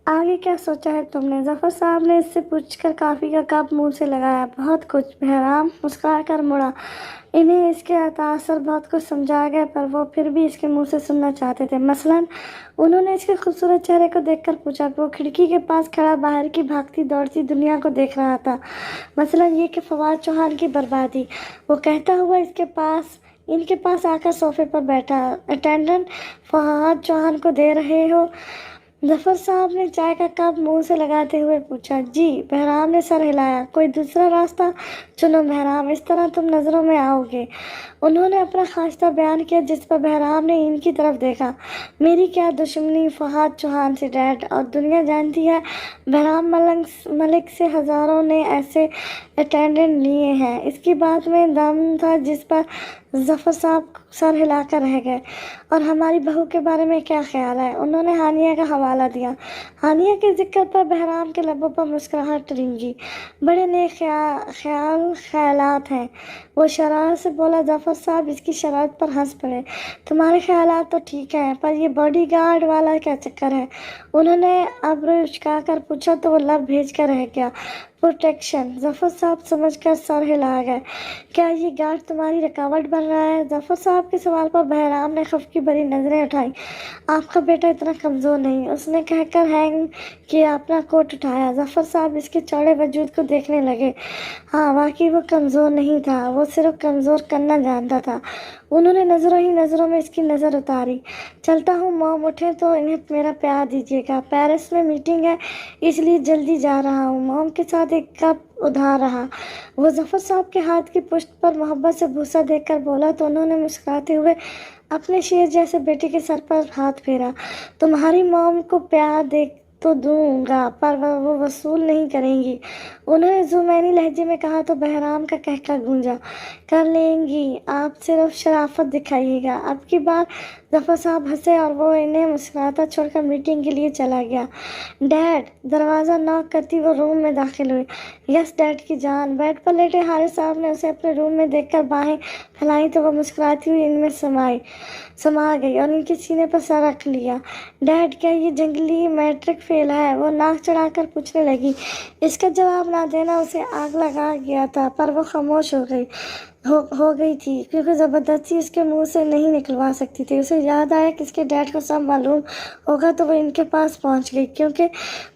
آگے کیا سوچا ہے تم نے؟ ظفر صاحب نے اس سے پوچھ کر کافی کا کپ منہ سے لگایا۔ بہت کچھ، بہرام مسکرا کر مڑا۔ انہیں اس کے تاثر بہت کچھ سمجھا گیا، پر وہ پھر بھی اس کے منہ سے سننا چاہتے تھے۔ مثلاً انہوں نے اس کے خوبصورت چہرے کو دیکھ کر پوچھا۔ وہ کھڑکی کے پاس کھڑا باہر کی بھاگتی دوڑتی دنیا کو دیکھ رہا تھا۔ مثلاً یہ کہ فواد چوہان کی بربادی۔ وہ کہتا ہوا ان کے پاس آ کر صوفے پر بیٹھا۔ اٹینڈنٹ فواد چوہان کو دے رہے ہو؟ ظفر صاحب نے چائے کا کپ منہ سے لگاتے ہوئے پوچھا۔ جی، بہرام نے سر ہلایا۔ کوئی دوسرا راستہ چنو بہرام، اس طرح تم نظروں میں آؤ گے۔ انہوں نے اپنا خواستہ بیان کیا، جس پر بہرام نے ان کی طرف دیکھا۔ میری کیا دشمنی فواد چوہان سے ڈیڈ، اور دنیا جانتی ہے بہرام ملک سے ہزاروں نے ایسے اٹینڈنٹ لیے ہیں۔ اس کی بات میں دم تھا جس پر ظفر صاحب سر ہلا کر رہ گئے۔ اور ہماری بہو کے بارے میں کیا خیال ہے؟ انہوں نے ہانیہ کا حوالہ دیا۔ ہانیہ کے ذکر پر بہرام کے لبوں پر مسکراہٹ رنگی۔ بڑے نیک خیالات ہیں، وہ شرارت سے بولا۔ ظفر صاحب اس کی شرارت پر ہنس پڑے۔ تمہارے خیالات تو ٹھیک ہیں، پر یہ باڈی گارڈ والا کیا چکر ہے؟ انہوں نے ابرو اچکا کر پوچھا تو وہ لب بھیج کر رہ گیا۔ پروٹیکشن۔ ظفر صاحب سمجھ کر سر ہلا گئے۔ کیا یہ گارڈ تمہاری رکاوٹ بن رہا ہے؟ ظفر صاحب کے سوال پر بہرام نے خفگی کی بھری نظریں اٹھائیں۔ آپ کا بیٹا اتنا کمزور نہیں، اس نے کہہ کر ہینگ کیا اپنا کوٹ اٹھایا۔ ظفر صاحب اس کے چوڑے وجود کو دیکھنے لگے۔ ہاں، واقعی وہ کمزور نہیں تھا، وہ صرف کمزور کرنا جانتا تھا۔ انہوں نے نظروں میں اس کی نظر اتاری۔ چلتا ہوں، موم اٹھیں تو انہیں میرا پیار دیجیے گا۔ پیرس میں میٹنگ ہے، اس لیے جلدی جا رہا ہوں۔ موم کے ساتھ ایک کپ ادھار رہا۔ وہ ظفر صاحب کے ہاتھ کی پشت پر محبت سے بوسہ دے کر بولا تو انہوں نے مسکراتے ہوئے اپنے شیر جیسے بیٹے کے سر پر ہاتھ پھیرا۔ تمہاری موم کو پیار دے تو دوں گا، پر وہ وصول نہیں کریں گی، انہوں نے زمینی لہجے میں کہا تو بہرام کا قہقہ گونجا۔ کر لیں گی، آپ صرف شرافت دکھائیے گا۔ اب کی بار ظفر صاحب ہنسے اور وہ انہیں مسکراتا چھوڑ کر میٹنگ کے لیے چلا گیا۔ ڈیڈ، دروازہ ناک کرتی وہ روم میں داخل ہوئی۔ یس ڈیڈ کی جان۔ بیڈ پر لیٹے حارث صاحب نے اسے اپنے روم میں دیکھ کر باہیں پھیلائیں تو وہ مسکراتی ہوئی ان میں سما گئی اور ان کے سینے پر سر رکھ لیا۔ ڈیڈ، کیا یہ جنگلی میٹرک فیل ہے؟ وہ ناک چڑھا کر پوچھنے لگی۔ اس کا جواب نہ دینا اسے آگ لگا گیا تھا، پر وہ خاموش ہو گئی تھی کیونکہ زبردستی اس کے منہ سے نہیں نکلوا سکتی تھی۔ اسے یاد آیا کہ اس کے ڈیڈ کو سب معلوم ہوگا تو وہ ان کے پاس پہنچ گئی، کیونکہ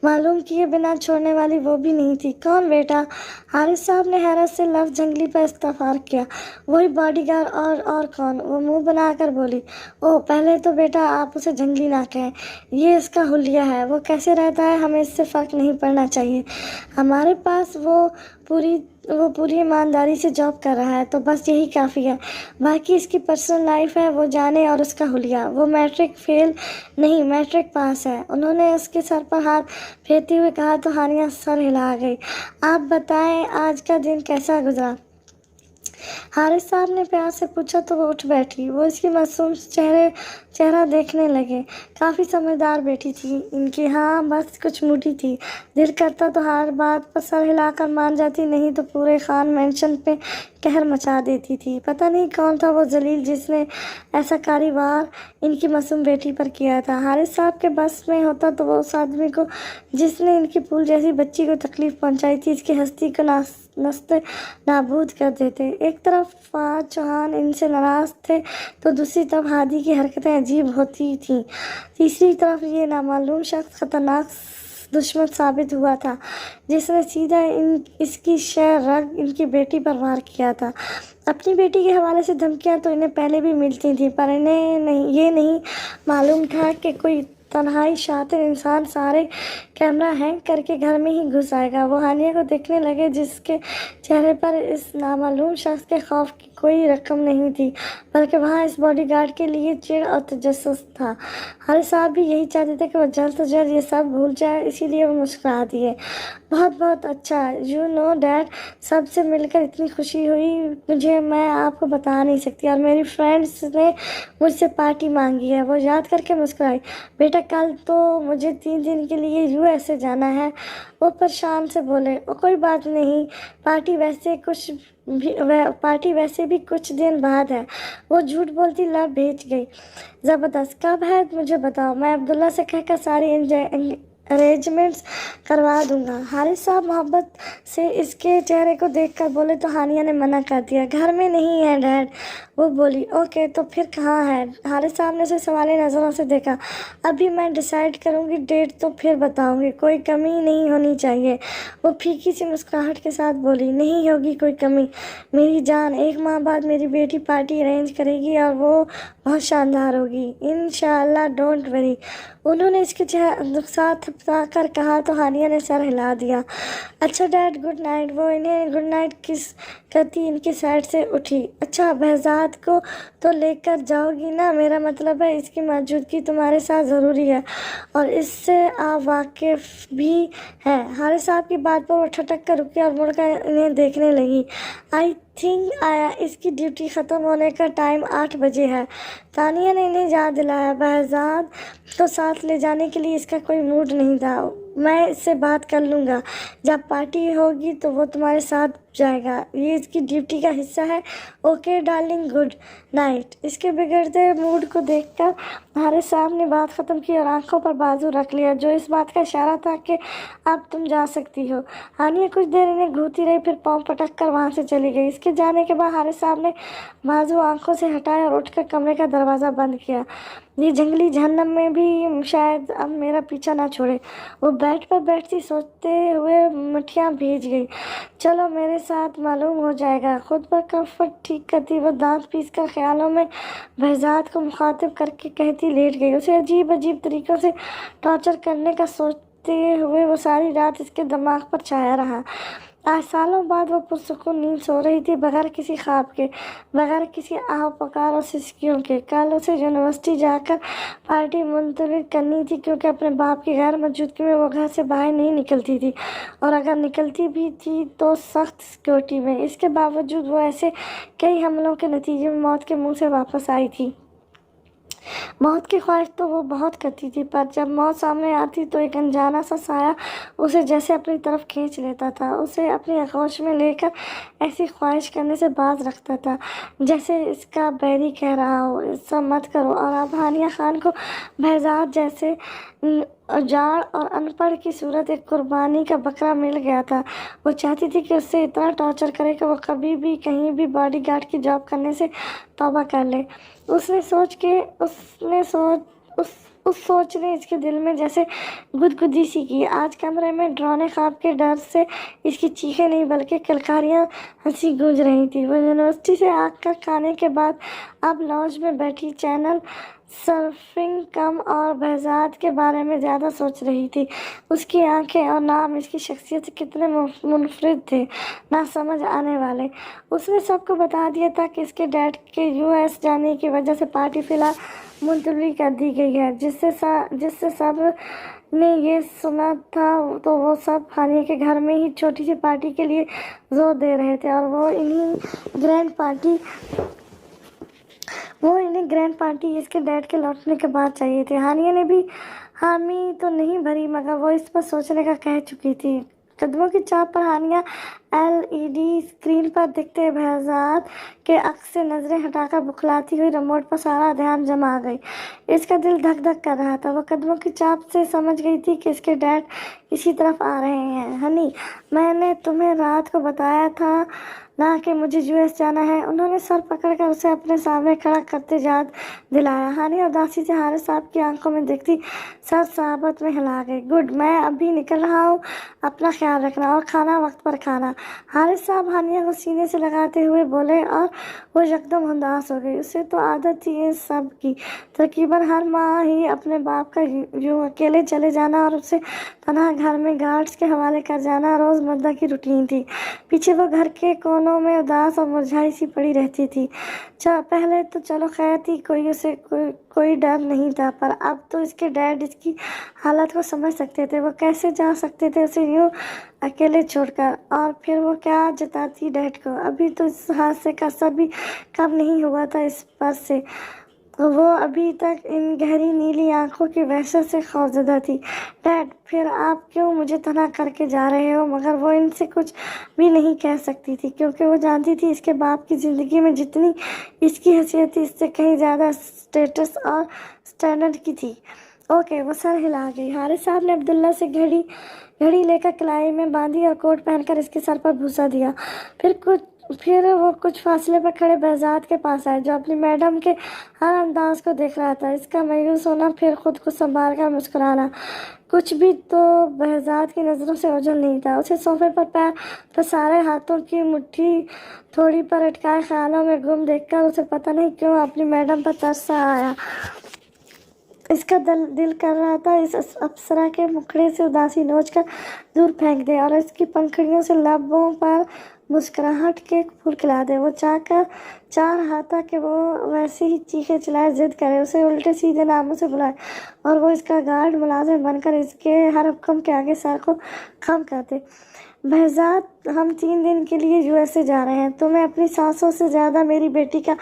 معلوم کیے بنا چھوڑنے والی وہ بھی نہیں تھی۔ کون بیٹا؟ حارث صاحب نے حیرت سے لفظ جنگلی پر استفسار کیا۔ وہی باڈی گارڈ، اور کون؟ وہ منہ بنا کر بولی۔ اوہ، پہلے تو بیٹا آپ اسے جنگلی نہ کہیں، یہ اس کا حلیہ ہے۔ وہ کیسے رہتا ہے ہمیں اس سے فرق نہیں پڑنا چاہیے، ہمارے پاس وہ پوری ایمانداری سے جاب کر رہا ہے تو بس یہی کافی ہے۔ باقی اس کی پرسنل لائف ہے وہ جانے، اور اس کا حلیہ۔ وہ میٹرک فیل نہیں، میٹرک پاس ہے، انہوں نے اس کے سر پر ہاتھ پھیرتے ہوئے کہا تو ہانیہ سر ہلا گئی۔ آپ بتائیں آج کا دن کیسا گزرا؟ حارث صاحب نے پیار سے پوچھا تو وہ اٹھ بیٹھی۔ وہ اس کی معصوم چہرہ دیکھنے لگے۔ کافی سمجھدار بیٹی تھی ان کی، ہاں بس کچھ موٹی تھی، دل کرتا تو ہر بات پر سر ہلا کر مان جاتی، نہیں تو پورے خان مینشن پہ قہر مچا دیتی تھی۔ پتہ نہیں کون تھا وہ ذلیل جس نے ایسا کاروبار ان کی معصوم بیٹی پر کیا تھا۔ حارث صاحب کے بس میں ہوتا تو وہ اس آدمی کو جس نے ان کی پھول جیسی بچی کو تکلیف پہنچائی تھی، اس کی ہستی کو نست نابود کر دیتے۔ ایک طرف فواد چوہان ان سے ناراض تھے تو دوسری طرف ہادی کی حرکتیں عجیب ہوتی تھیں، تیسری طرف یہ نامعلوم شخص خطرناک دشمن ثابت ہوا تھا جس نے سیدھا اس کی شہ رگ ان کی بیٹی پر وار کیا تھا۔ اپنی بیٹی کے حوالے سے دھمکیاں تو انہیں پہلے بھی ملتی تھیں، پر انہیں یہ نہیں معلوم تھا کہ کوئی تنہائی شاطر انسان سارے کیمرہ ہینگ کر کے گھر میں ہی گھس آئے گا۔ وہ ہانیہ کو دیکھنے لگے جس کے چہرے پر اس نامعلوم شخص کے خوف کی کوئی رقم نہیں تھی، بلکہ وہاں اس باڈی گارڈ کے لیے چڑ اور تجسس تھا۔ حارث صاحب بھی یہی چاہتے تھے کہ وہ جلد سے جلد یہ سب بھول جائے، اسی لیے وہ مسکرا دیے۔ بہت اچھا، یو نو ڈیڈ، سب سے مل کر اتنی خوشی ہوئی مجھے، میں آپ کو بتا نہیں سکتی، اور میری فرینڈس نے مجھ سے پارٹی مانگی ہے۔ وہ یاد کر کے مسکرائی۔ بیٹا کل تو مجھے 3 دن کے لیے USA جانا ہے، وہ پریشان سے بولے۔ کوئی بات نہیں، پارٹی ویسے بھی کچھ دن بعد ہے، وہ جھوٹ بولتی لب بھیج گئی۔ زبردست، کب ہے مجھے بتاؤ، میں عبداللہ سے کہہ کر ساری अरेंजमेंट्स करवा दूंगा। हारिस साहब मोहब्बत से इसके चेहरे को देखकर बोले तो हानिया ने मना कर दिया। घर में नहीं है डैड। वो बोली ओके तो फिर कहाँ है? हारिस साहब ने उसे सवाली नज़रों से देखा। अभी मैं डिसाइड करूँगी डेट तो फिर बताऊँगी, कोई कमी नहीं होनी चाहिए। वो फीकी सी मुस्कुराहट के साथ बोली नहीं होगी कोई कमी मेरी जान, 1 माह बाद मेरी बेटी पार्टी अरेंज करेगी और वो बहुत शानदार होगी इंशाअल्लाह, डोंट वरी। उन्होंने इसके साथ थपथपा कर कहा तो हानिया ने सर हिला दिया। अच्छा डैड गुड नाइट। वो इन्हें गुड नाइट किस करती इनकी साइड से उठी। अच्छा बहजाद को तो लेकर जाओगी ना? मेरा मतलब है इसकी मौजूदगी तुम्हारे साथ ज़रूरी है और इससे आप वाकिफ़ भी हैं। हारिस साहब की बात पर वो ठटक कर रुकी और मुड़कर इन्हें देखने लगी। आई थिंक आया इसकी ड्यूटी ख़त्म होने का टाइम 8 बजे है। तानिया ने इन्हें याद दिलाया। बहजाद को साथ ले जाने के लिए इसका कोई मूड नहीं था। मैं इससे बात कर लूँगा, जब पार्टी होगी तो वो तुम्हारे साथ जाएगा, ये इसकी ड्यूटी का हिस्सा है। Okay darling good night. इसके बिगड़ते मूड को देखकर हारिस साहब ने बात ख़त्म की और आंखों पर बाजू रख लिया, जो इस बात का इशारा था कि अब तुम जा सकती हो। हानिया कुछ देर इन्हें घूरती रही, फिर पाँव पटक कर वहाँ से चली गई। इसके जाने के बाद हारिस साहब ने बाजू आंखों से हटाए और उठकर कमरे का दरवाज़ा बंद किया। ये जंगली जहन्नम में भी शायद अब मेरा पीछा ना छोड़े। वो बेड पर बैठती सोचते हुए मठियाँ भीज गई। चलो मेरे साथ मालूम हो जाएगा। खुद पर कंफर्ट ठीक करती वो दांत पीस कर ख्यालों में बहजाद को मुखातिब करके कहती लेट गई। उसे अजीब अजीब तरीक़ों से टॉर्चर करने का सोचते हुए वो सारी रात इसके दिमाग पर छाया रहा। आज सालों बाद वो पुरसुकून नींद सो रही थी, बगैर किसी ख्वाब के, बगैर किसी आह पुकार और सिसकियों के। कल उसे यूनिवर्सिटी जाकर पार्टी मुलतवी करनी थी, क्योंकि अपने बाप की गैर मौजूदगी में वो घर से बाहर नहीं निकलती थी, और अगर निकलती भी थी तो सख्त सिक्योरिटी में। इसके बावजूद वो ऐसे कई हमलों के नतीजे में मौत के मुंह से वापस आई थी। मौत की ख्वाहिश तो वो बहुत करती थी, पर जब मौत सामने आती तो एक अनजाना सा साया उसे जैसे अपनी तरफ खींच लेता था, उसे अपनी आगोश में लेकर ऐसी ख्वाहिश करने से बाज रखता था जैसे इसका बैरी कह रहा हो ऐसा मत करो। और अब हानिया खान को बहजाद जैसे उजाड़ और अनपढ़ की सूरत एक कुर्बानी का बकरा मिल गया था। वो चाहती थी कि उससे इतना टॉर्चर करे कि वो कभी भी कहीं भी बॉडीगार्ड की जॉब करने से तौबा कर ले। उस सोच ने इसके दिल में जैसे गुदगुदी सी की। आज कमरे में डरावने ख्वाब के डर से इसकी चीखें नहीं बल्कि किलकारियाँ हंसी गूंज रही थी। वो यूनिवर्सिटी से आकर खाने के बाद अब लॉज में बैठी चैनल सर्फिंग कम और बहजाद के बारे में ज़्यादा सोच रही थी। उसकी आंखें और नाम इसकी शख्सियत कितने मुनफरिद थे, ना समझ आने वाले। उसने सबको बता दिया था कि इसके डैड के यूएस जाने की वजह से पार्टी फ़िलहाल मुलतवी कर दी गई है। जिससे सब ने ये सुना था तो वो सब हानिया के घर में ही छोटी सी पार्टी के लिए जोर दे रहे थे, और वो इन्हें ग्रैंड पार्टी इसके डैड के लौटने के बाद चाहिए थी। हानिया ने भी हामी तो नहीं भरी, मगर वो इस पर सोचने का कह चुकी थी। कदमों की चाप पर हानिया एलईडी स्क्रीन पर दिखते बहजाद के अक्स से नज़रें हटाकर बुखलाती हुई रिमोट पर सारा ध्यान जमा गई। इसका दिल धक धक कर रहा था। वह कदमों की चाप से समझ गई थी कि इसके डैड इसी तरफ आ रहे हैं। हनी, मैंने तुम्हें रात को बताया था ना कि मुझे यूएस जाना है। उन्होंने सर पकड़कर उसे अपने सामने खड़ा करते याद दिलाया। हानिया उदासी से हारिस साहब की आंखों में देखती सर साहबत में हिला गई। गुड, मैं अभी निकल रहा हूँ, अपना ख्याल रखना और खाना वक्त पर खाना। हारिस साहब हानिया को सीने से लगाते हुए बोले और वो यकदम उदास हो गई। उसे तो आदत थी ये सब की, तकरीबन हर माह ही अपने बाप का यूँ अकेले चले जाना और उसे तनहा घर में गार्ड्स के हवाले कर जाना रोज़मर्रा की रूटीन थी। पीछे वो घर के कोनों में उदास और मुरझाई सी पड़ी रहती थी। पहले तो चलो खैर थी, कोई डर नहीं था, पर अब तो इसके डैड इसकी हालत को समझ सकते थे। वो कैसे जा सकते थे उसे यूँ अकेले छोड़कर, और फिर वो क्या जताती डैड को। अभी तो इस हादसे का असर भी कम नहीं हुआ था इस पर से। वो अभी तक इन गहरी नीली आंखों की वहशत से खौफजदा थी। डैड, फिर आप क्यों मुझे तनहा करके जा रहे हो? मगर वो इनसे कुछ भी नहीं कह सकती थी, क्योंकि वो जानती थी इसके बाप की ज़िंदगी में जितनी इसकी हैसियत थी, इससे कहीं ज़्यादा स्टेटस और स्टैंडर्ड की थी। ओके, वो सर हिला गई। हारिस साहब ने अब्दुल्ला से घड़ी लेकर कलाई में बांधी और कोट पहनकर इसके सर पर भूसा दिया। फिर वो कुछ फासले पर खड़े बहजाद के पास आए, जो अपनी मैडम के हर अंदाज को देख रहा था। इसका मायूस होना, फिर खुद को संभाल कर मुस्कुराना, कुछ भी तो बहजाद की नज़रों से ओझल नहीं था। उसे सोफे पर पैर पसारे, हाथों की मुट्ठी थोड़ी पर अटकाए ख्यालों में गुम देखकर उसे पता नहीं क्यों अपनी मैडम पर तरस आया। इसका दिल कर रहा था इस अप्सरा के मुखड़े से उदासी नोच कर दूर फेंक दे और इसकी पंखुड़ियों से लबों पर मुस्कुराहट के फूल खिला दे। वो चाह रहा था कि वो वैसे ही चीखे चिल्लाए, जिद करे, उसे उल्टे सीधे नामों से बुलाए और वो इसका गार्ड मुलाजिम बनकर इसके हर हुक्म के आगे सर को खम कर दे। बहजाद, हम 3 दिन के लिए यूएसए जा रहे हैं। तुम्हें अपनी सासों से ज़्यादा मेरी बेटी का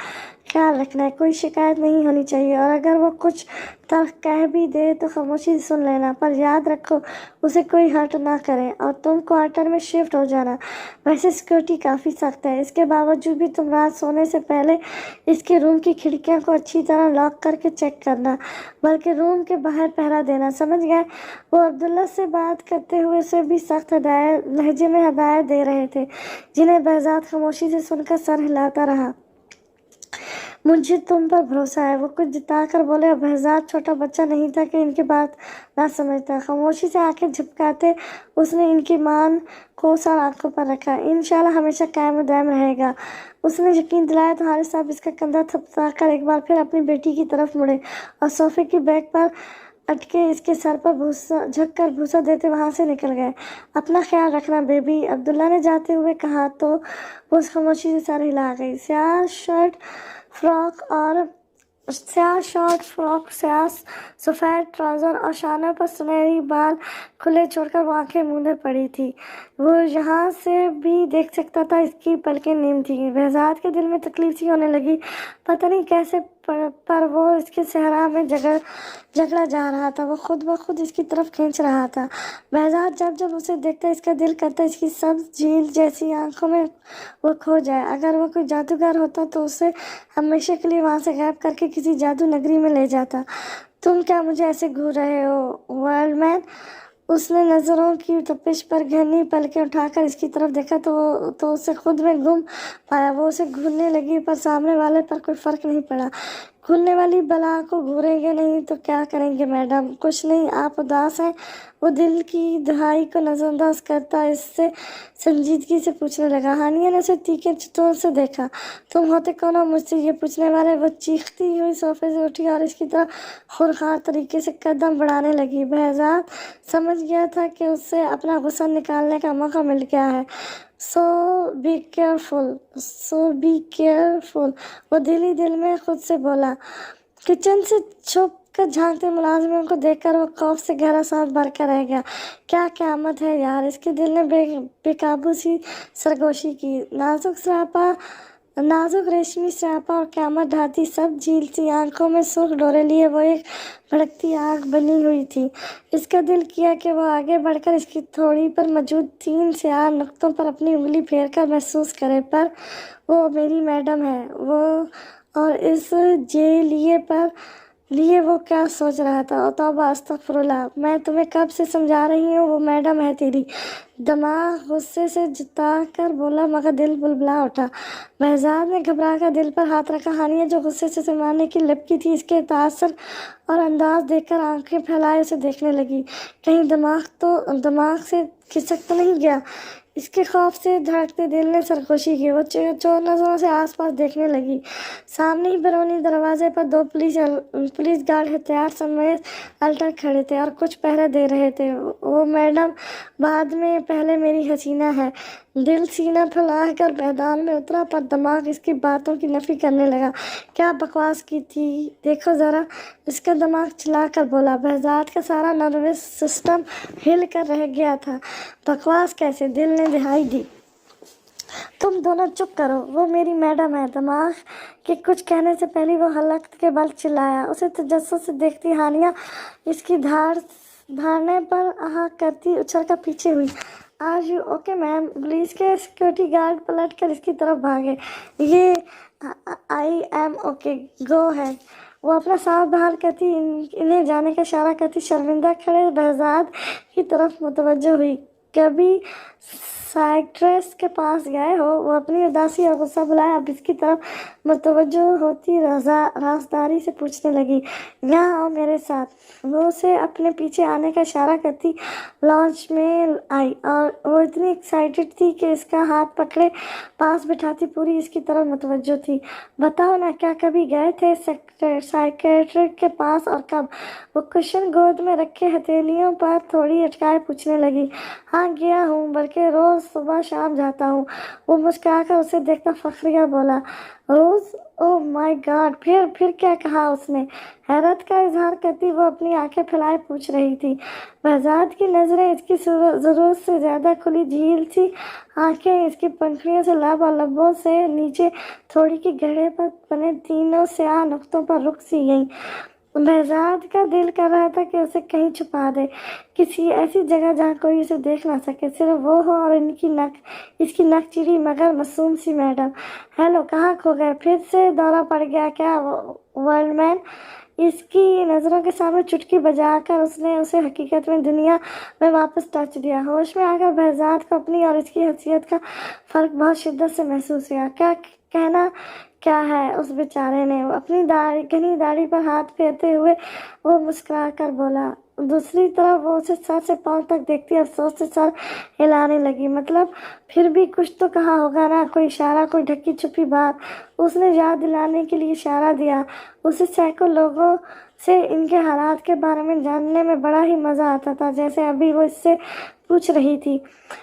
ख्याल रखना है। कोई शिकायत नहीं होनी चाहिए, और अगर वो कुछ तल्ख कह भी दे तो खामोशी से सुन लेना, पर याद रखो उसे कोई हर्ट ना करे। और तुम क्वार्टर में शिफ्ट हो जाना। वैसे सिक्योरिटी काफ़ी सख्त है, इसके बावजूद भी तुम रात सोने से पहले इसके रूम की खिड़कियों को अच्छी तरह लॉक करके चेक करना, बल्कि रूम के बाहर पहरा देना, समझ गए? वो अब्दुल्ला से बात करते हुए उसे भी सख्त लहजे में हदायत दे रहे थे, जिन्हें बहजाद खामोशी से सुनकर सर हिलाता रहा। मुझे तुम पर भरोसा है, वो कुछ जिताकर बोले। और बहजाद छोटा बच्चा नहीं था कि इनकी बात ना समझता। खामोशी से आंखें झपकाते उसने इनकी मान को सर आंखों पर रखा। इंशाल्लाह हमेशा कायम दायम रहेगा, उसने यकीन दिलाया। तो हारिस साहब इसका कंधा थपथपाकर एक बार फिर अपनी बेटी की तरफ मुड़े और सोफे की बैग पर अटके इसके सर पर भूसा देते वहाँ से निकल गए। अपना ख्याल रखना बेबी, अब्दुल्ला ने जाते हुए कहा, तो वो खामोशी से सर हिला गई। स्याह शॉर्ट फ्रॉक, स्याह सफ़ेद ट्राउज़र और शानों पर सुनहरी बाल खुले छोड़कर वो आंखें मूंदे पड़ी थी। वो यहाँ से भी देख सकता था, इसकी पलकें नीम थी। बहजाद के दिल में तकलीफ सी होने लगी, पता नहीं कैसे, पर वो इसके सहरा में झगड़ा जा रहा था। वो खुद ब खुद इसकी तरफ खींच रहा था। बहजाद जब उसे देखता, इसका दिल करता इसकी सब्ज झील जैसी आंखों में वो खो जाए। अगर वो कोई जादूगर होता तो उसे हमेशा के लिए वहाँ से गायब करके किसी जादू नगरी में ले जाता। तुम क्या मुझे ऐसे घूर रहे हो वर्ल्ड मैन? उसने नज़रों की तपिश पर घनी पलकें उठाकर इसकी तरफ देखा, तो उसे खुद में गुम पाया। वो उसे घूरने लगी, पर सामने वाले पर कोई फ़र्क नहीं पड़ा। घूरने वाली बला को घूरेंगे नहीं तो क्या करेंगे मैडम? कुछ नहीं, आप उदास हैं? वो दिल की दुहाई को नज़रअंदाज करता इससे संजीदगी से पूछने लगा। हानिया ने उसे तीखे चितौन से देखा। तुम होते कौन हो मुझसे ये पूछने वाले? वो चीखती हुई सोफे से उठी और इसकी तरफ खुरखार तरीके से कदम बढ़ाने लगी। बहजाद समझ गया था कि उससे अपना गुस्सा निकालने का मौका मिल गया है। सो बी केयरफुल, वो दिल ही दिल में खुद से बोला। किचन से छुप कर झांकते मुलाजिमों को देखकर वो खौफ से गहरा सांस भर कर रह गया। क्या क़यामत है यार! इसके दिल ने बेकाबू सी सरगोशी की। नाजुक रेशमी स्रापा और क़यामत ढाती सब झील सी आंखों में सुर्ख डोरे लिए वो एक भड़कती आग बनी हुई थी। इसका दिल किया कि वो आगे बढ़कर इसकी थोड़ी पर मौजूद 3 स्याह नुक्तों पर अपनी उंगली फेर कर महसूस करे, पर वो मेरी मैडम है। वो और इस लिए वो क्या सोच रहा था? तौबा अस्तगफिरुल्लाह, मैं तुम्हें कब से समझा रही हूँ, वो मैडम है तेरी। दिमाग गुस्से से जता कर बोला, मगर दिल बुलबुला उठा। बहजाद ने घबरा कर दिल पर हाथ रखा। हानिया जो गुस्से से समाने की लिपटी थी, इसके तासर और अंदाज देखकर आंखें फैलाए उसे देखने लगी। कहीं दिमाग से खिसक तो नहीं गया? इसके खौफ से धड़कते दिल ने सरगोशी की। वो चोर नज़रों से आसपास देखने लगी। सामने ही बरौनी दरवाजे पर 2 पुलिस गार्ड हथियार समेत अलर्ट खड़े थे और कुछ पहरा दे रहे थे। वो मैडम बाद में, पहले मेरी हसीना है। दिल सीना फैला कर मैदान में उतरा, पर दिमाग इसकी बातों की नफी करने लगा। क्या बकवास की थी, देखो ज़रा, इसका दिमाग चिल्ला कर बोला। बहजाद का सारा नर्वस सिस्टम हिल कर रह गया था। बकवास कैसे? दिल ने दिहाई दी। तुम दोनों चुप करो, वो मेरी मैडम है। दिमाग के कुछ कहने से पहले वो हलक के बल चिल्लाया। उसे तजस्सुस से देखती हानिया इसकी धारने पर आहा करती उछल कर पीछे हुई। Are you okay ma'am? Police के सिक्योरिटी गार्ड पलट कर इसकी तरफ भागे। ये आई एम ओके, गो है। वो अपना सांप बाहर करती, इन्हें जाने का इशारा करती। शर्मिंदा खड़े बहजाद की तरफ मुतवज्जो हुई। कभी साइट्रस के पास गए हो? वो अपनी उदासी और गुस्सा बुलाए अब इसकी तरफ मुतवज्जो होती राजदारी से पूछने लगी, यहाँ आओ मेरे साथ। वो उसे अपने पीछे आने का इशारा करती लॉन्च में आई और वो इतनी एक्साइटेड थी कि इसका हाथ पकड़े पास बिठाती पूरी इसकी तरफ मुतवज्जो थी। बताओ ना, क्या कभी गए थे साइकेट्रिक के पास और कब? वो कुशन गोद में रखे हथेलियों पर थोड़ी अटकाए पूछने लगी। हाँ गया हूँ, बल्कि रोज़ सुबह शाम जाता हूँ। वो मुस्कुराकर उसे देखता फखरिया बोला, रोज़? ओह माय गॉड, फिर क्या कहा उसने? हैरत का इजहार करती वो अपनी आंखें फैलाए पूछ रही थी। बहजाद की नज़रें इसकी ज़रूरत से ज़्यादा खुली झील सी आंखें इसकी पंखुड़ियों से लब और लबों से नीचे थोड़ी की गहरे पर बने तीनों स्याह नुक्तों पर रुक सी गईं। बहजाद का दिल कर रहा था कि उसे कहीं छुपा दे, किसी ऐसी जगह जहाँ कोई उसे देख ना सके, सिर्फ वो हो और इसकी नक चिड़ी मगर मासूम सी मैडम। हेलो, कहाँ खो गए? फिर से दौरा पड़ गया क्या वर्ल्डमैन? इसकी नज़रों के सामने चुटकी बजाकर उसने उसे हकीकत में दुनिया में वापस टच दिया। होश में आकर बहजाद को अपनी और इसकी हैसियत का फ़र्क बहुत शिद्दत से महसूस हुआ। क्या कहना क्या है उस बेचारे ने? अपनी घनी दाढ़ी पर हाथ फेरते हुए वो मुस्कुरा कर बोला। दूसरी तरफ वो उसे सर से पांव तक देखती अफसोस से सर हिलाने लगी। मतलब फिर भी कुछ तो कहा होगा ना, कोई इशारा, कोई ढकी छुपी बात। उसने याद दिलाने के लिए इशारा दिया। उसे सैकड़ों लोगों से इनके हालात के बारे में जानने में बड़ा ही मज़ा आता था, जैसे अभी वो इससे पूछ रही थी।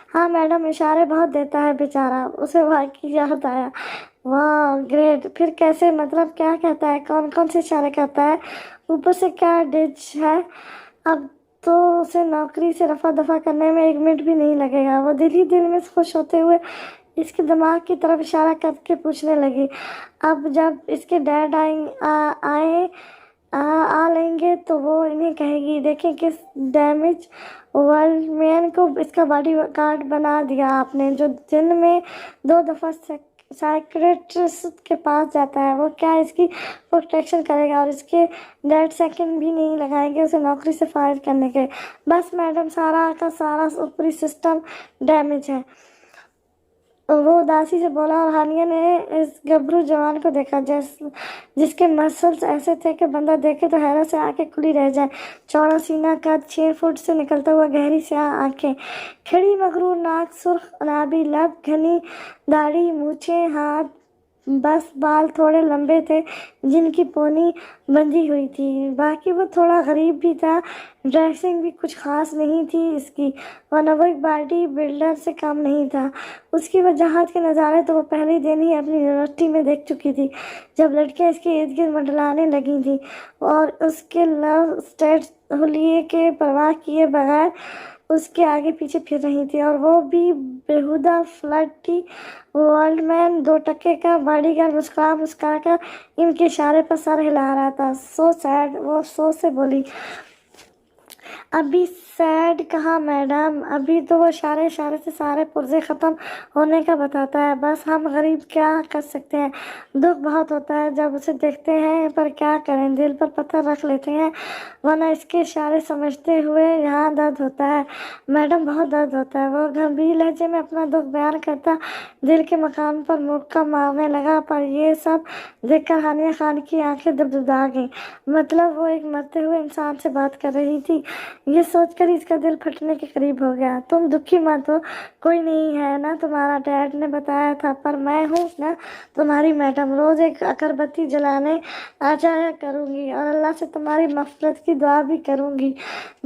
हाँ मैडम, इशारे बहुत देता है बेचारा। उसे वाकई याद आया। वाह ग्रेट, फिर कैसे? मतलब क्या कहता है? कौन कौन से इशारे करता है? ऊपर से क्या डिच है? अब तो उसे नौकरी से रफा दफा करने में 1 मिनट भी नहीं लगेगा। वो दिल ही दिल में खुश होते हुए इसके दिमाग की तरफ इशारा करके पूछने लगी। अब जब इसके डैड आ लेंगे तो वो इन्हें कहेगी, देखें किस डैमेज वर्ल्ड मैन को इसका बॉडी गार्ड बना दिया आपने, जो दिन में 2 दफ़ा साइकियाट्रिस्ट के पास जाता है। वो क्या इसकी प्रोटेक्शन करेगा? और इसके डैड सेकंड भी नहीं लगाएंगे उसे नौकरी से फायर करने के। बस मैडम, सारा का सारा ऊपरी सिस्टम डैमेज है। वो उदासी से बोला और हानिया ने इस गबरू जवान को देखा जिसके मसल्स ऐसे थे कि बंदा देखे तो हैरत से आंखें खुली रह जाए। चौड़ा सीना, कद 6 फुट से निकलता हुआ गहरी स्याह आंखें, खिड़ी मगरूर नाक, सुर्ख अनाबी लब, घनी दाढ़ी, मूछें, हाथ, बस बाल थोड़े लंबे थे जिनकी पोनी बंधी हुई थी। बाकी वो थोड़ा गरीब भी था। ड्रेसिंग भी कुछ खास नहीं थी इसकी, वरना वो एक बॉडी बिल्डर से कम नहीं था। उसकी वजाहत के नज़ारे तो वो पहले दिन ही अपनी यूनिवर्सिटी में देख चुकी थी, जब लड़कियां इसके इर्द गिर्द मंडलाने लगी थी और उसके लव स्टेट हुलिये के परवाह किए बगैर उसके आगे पीछे फिर रही थी। और वो भी बेहुदा फ्लर्टी वर्ल्डमैन 2 टके का बॉडीगार्ड मुस्कुरा कर इनके इशारे पर सर हिला रहा था। सो सैड, वो सोच से बोली। अभी सैड कहाँ मैडम, अभी तो वो इशारे इशारे से सारे पुर्जे ख़त्म होने का बताता है। बस हम गरीब क्या कर सकते हैं? दुख बहुत होता है जब उसे देखते हैं, पर क्या करें, दिल पर पत्थर रख लेते हैं, वरना इसके इशारे समझते हुए यहाँ दर्द होता है मैडम, बहुत दर्द होता है। वो गंभीर लहजे में अपना दुख बयान करता दिल के मकाम पर मुक्का मारने लगा। पर ये सब देखकर हानिया खान की आंखें दुबदुबा गईं। मतलब वो एक मरते हुए इंसान से बात कर रही थी। ये सोचकर इसका दिल फटने के करीब हो गया। तुम दुखी मत हो, कोई नहीं है ना, तुम्हारा डैड ने बताया था, पर मैं हूँ ना तुम्हारी मैडम, रोज़ एक अगरबत्ती जलाने आ जाया करूँगी और अल्लाह से तुम्हारी मफ़रत की दुआ भी करूँगी।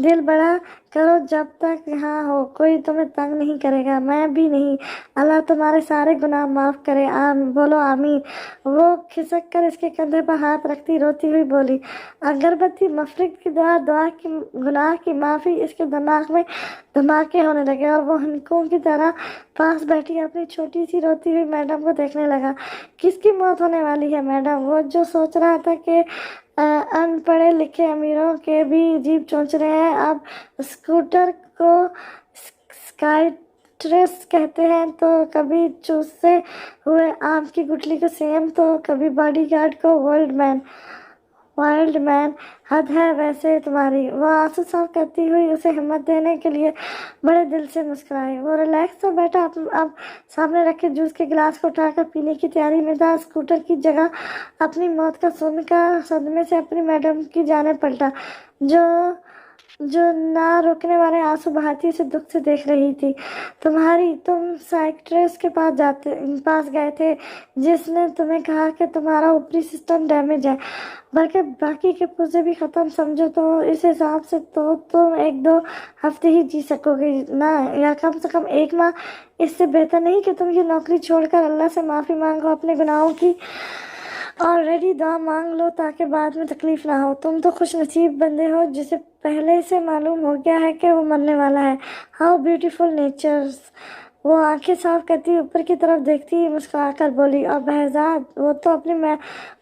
दिल बड़ा करो, जब तक यहाँ हो कोई तुम्हें तंग नहीं करेगा, मैं भी नहीं। अल्लाह तुम्हारे सारे गुनाह माफ़ करे, बोलो आमीन। वो खिसक कर इसके कंधे पर हाथ रखती रोती हुई बोली। अगरबत्ती, मफ़रत की दुआ, दुआ की गुनाह की माफ़ी। इसके दिमाग में धमाके होने लगे और वो हनकों की तरह पास बैठी अपनी छोटी सी रोती हुई मैडम को देखने लगा। किसकी मौत होने वाली है मैडम? वो जो सोच रहा था कि अनपढ़े लिखे अमीरों के भी जीभ चोंच रहे हैं, अब स्कूटर को स्काइट्रस कहते हैं, तो कभी चूसते हुए आम की गुठली को सेम, तो कभी बॉडीगार्ड को वर्ल्ड मैन। वाइल्ड मैन, हद है वैसे तुम्हारी। वो आंसू साफ करती हुई उसे हिम्मत देने के लिए बड़े दिल से मुस्कुराई। वो रिलैक्स तो बैठा, अब सामने रखे जूस के गिलास को उठाकर पीने की तैयारी में था। स्कूटर की जगह अपनी मौत का सुनकर सदमे से अपनी मैडम की जाने पलटा, जो जो ना रुकने वाले आंसू बहाती उसे दुख से देख रही थी। तुम साइकियाट्रिस्ट के पास गए थे, जिसने तुम्हें कहा कि तुम्हारा ऊपरी सिस्टम डैमेज है, बल्कि बाकी के पुर्जे भी ख़त्म समझो। तो इस हिसाब से तो तुम 1-2 हफ्ते ही जी सकोगे ना, या कम से कम 1 माह। इससे बेहतर नहीं कि तुम ये नौकरी छोड़कर अल्लाह से माफ़ी मांगो अपने गुनाहों की, ऑलरेडी दुआ मांग लो ताकि बाद में तकलीफ ना हो। तुम तो खुश नसीब बंदे हो जिसे पहले से मालूम हो गया है कि वो मरने वाला है। How beautiful natures. वो आंखें साफ करती ऊपर की तरफ देखती मुस्कुराकर बोली, और बहजाद, वो तो अपनी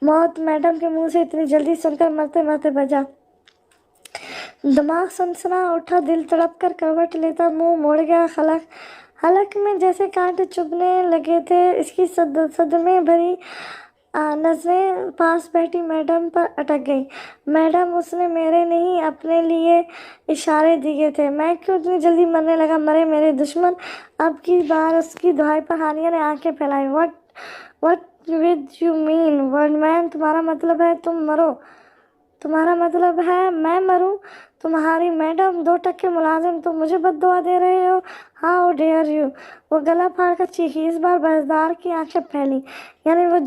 मौत मैडम के मुंह से इतनी जल्दी सुनकर मरते मरते बजा। दिमाग सनसना उठा, दिल तड़प कर करवट लेता मुंह मोड़ गया। हलक में जैसे कांटे चुभने लगे थे। इसकी सदमे भरी नजरें पास बैठी मैडम पर अटक गई। मैडम, उसने मेरे नहीं अपने लिए इशारे दिए थे। मैं क्यों इतनी जल्दी मरने लगा? मरे मेरे दुश्मन। अब की बार उसकी दुहाई पर हानिया ने आंखें फैलाई। What with you mean word man? तुम्हारा मतलब है तुम मरो? तुम्हारा मतलब है मैं मरूं? तुम्हारी मैडम 2 टके मुलाजिम, तुम मुझे बद्दुआ दे रहे हो? How dare you. वो गला फाड़ कर चीखी। इस बार बहसदार की आंखें फैली। यानी वो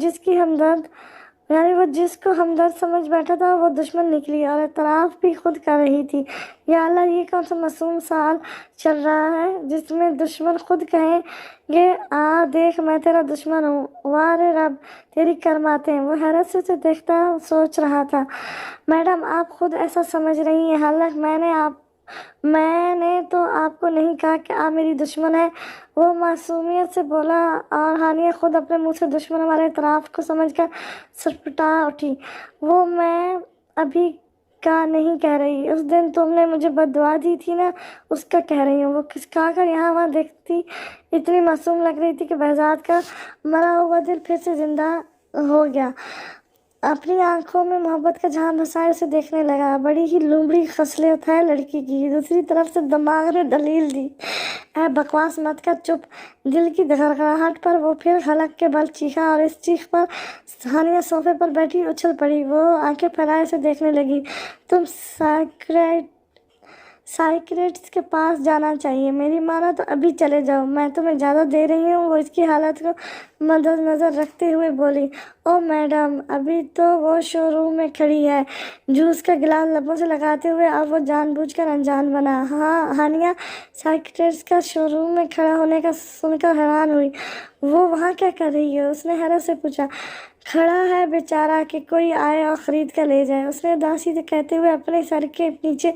जिसको हमदर्द समझ बैठा था वो दुश्मन निकली, और एतराफ़ भी खुद कर रही थी। या अल्लाह, ये कौन सा मासूम साल चल रहा है जिसमें दुश्मन खुद कहेंगे आ देख मैं तेरा दुश्मन हूँ। वाह रे रब, तेरी करमातें। वो हैरत से उसे देखता सोच रहा था, मैडम आप खुद ऐसा समझ रही हैं, हालांकि मैंने तो आपको नहीं कहा कि आप मेरी दुश्मन है। वो मासूमियत से बोला, और हानिया खुद अपने मुंह से दुश्मन वाले एतराफ़ को समझकर सरपटा उठी। वो मैं अभी का नहीं कह रही, उस दिन तुमने मुझे बद्दुआ दी थी ना, उसका कह रही हूँ। वो खिसकाकर यहाँ वहाँ देखती इतनी मासूम लग रही थी कि बहजाद का मरा हुआ दिल फिर से जिंदा हो गया। अपनी आंखों में मोहब्बत का जहां बसाए उसे देखने लगा। बड़ी ही लुबड़ी खसलियत है लड़की की। दूसरी तरफ से दिमाग ने दलील दी, ऐ बकवास मत कर, चुप। दिल की घरघराहट पर वो फिर हलक के बल चीखा, और इस चीख पर हानिया सोफे पर बैठी उछल पड़ी। वो आंखें फैलाए उसे देखने लगी। तुम साइकियाट्रिस्ट के पास जाना चाहिए, मेरी माना तो अभी चले जाओ, मैं तुम्हें ज़्यादा दे रही हूँ। वो इसकी हालत को मद्देनजर रखते हुए बोली, ओ मैडम, अभी तो वो शोरूम में खड़ी है, जूस का गिलास लबों से लगाते हुए। अब वो जानबूझकर अनजान बना। हाँ, हानिया साइकियाट्रिस्ट का शोरूम में खड़ा होने का सुनकर हैरान हुई। वो वहाँ क्या कर रही है? उसने हैरत से पूछा। खड़ा है बेचारा कि कोई आए और ख़रीद कर ले जाए, उसने उदासी से कहते हुए अपने सर के नीचे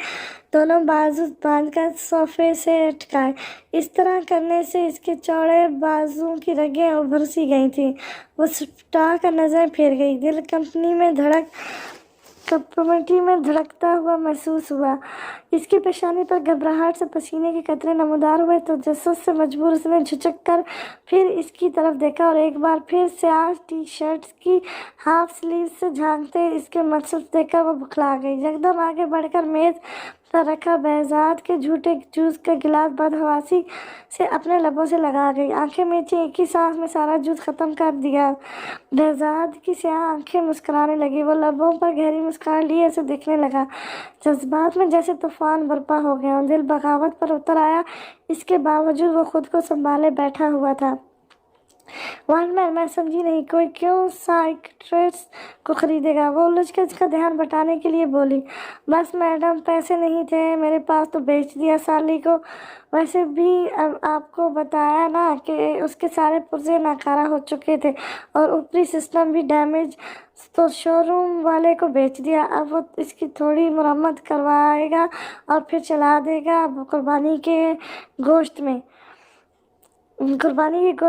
दोनों बाजू बांधकर सोफे से अटकाए। इस तरह करने से इसके चौड़े बाजू की रगें उभर सी गई थीं। वो सुटा कर नज़र फेर गई। दिल कपटी में धड़कता हुआ महसूस हुआ। इसकी पेशानी पर घबराहट से पसीने के कतरे नमूदार हुए। तो जस्सत से मजबूर उसने झुचक कर फिर इसकी तरफ देखा, और एक बार फिर स्याह टी शर्ट की हाफ स्लीव से झांकते इसके मसल्स देखकर वो बुखला गई। यकदम आगे बढ़कर मेज पर रखा बहजाद के झूठे जूस का गिलास बदहवासी से अपने लबों से लगा गई। आंखें मीची, एक ही सांस में सारा जूस खत्म कर दिया। बहजाद की स्याह आंखें मुस्कुराने लगी। वो लबों पर गहरी मुस्कान लिए उसे देखने लगा। जज्बात में जैसे तूफान बर्पा हो गया। दिल बगावत पर उतर आया। इसके बावजूद वो खुद को संभाले बैठा हुआ था। वनमैन, मैं समझी नहीं, कोई क्यों साइकियाट्रिस्ट को खरीदेगा? वो उलझ कर इसका ध्यान बटाने के लिए बोली। बस मैडम, पैसे नहीं थे मेरे पास तो बेच दिया साली को। वैसे भी अब आपको बताया ना कि उसके सारे पुर्जे नाकारा हो चुके थे और ऊपरी सिस्टम भी डैमेज, तो शोरूम वाले को बेच दिया। अब वो इसकी थोड़ी मरम्मत करवाएगा और फिर चला देगा कुर्बानी के गोश्त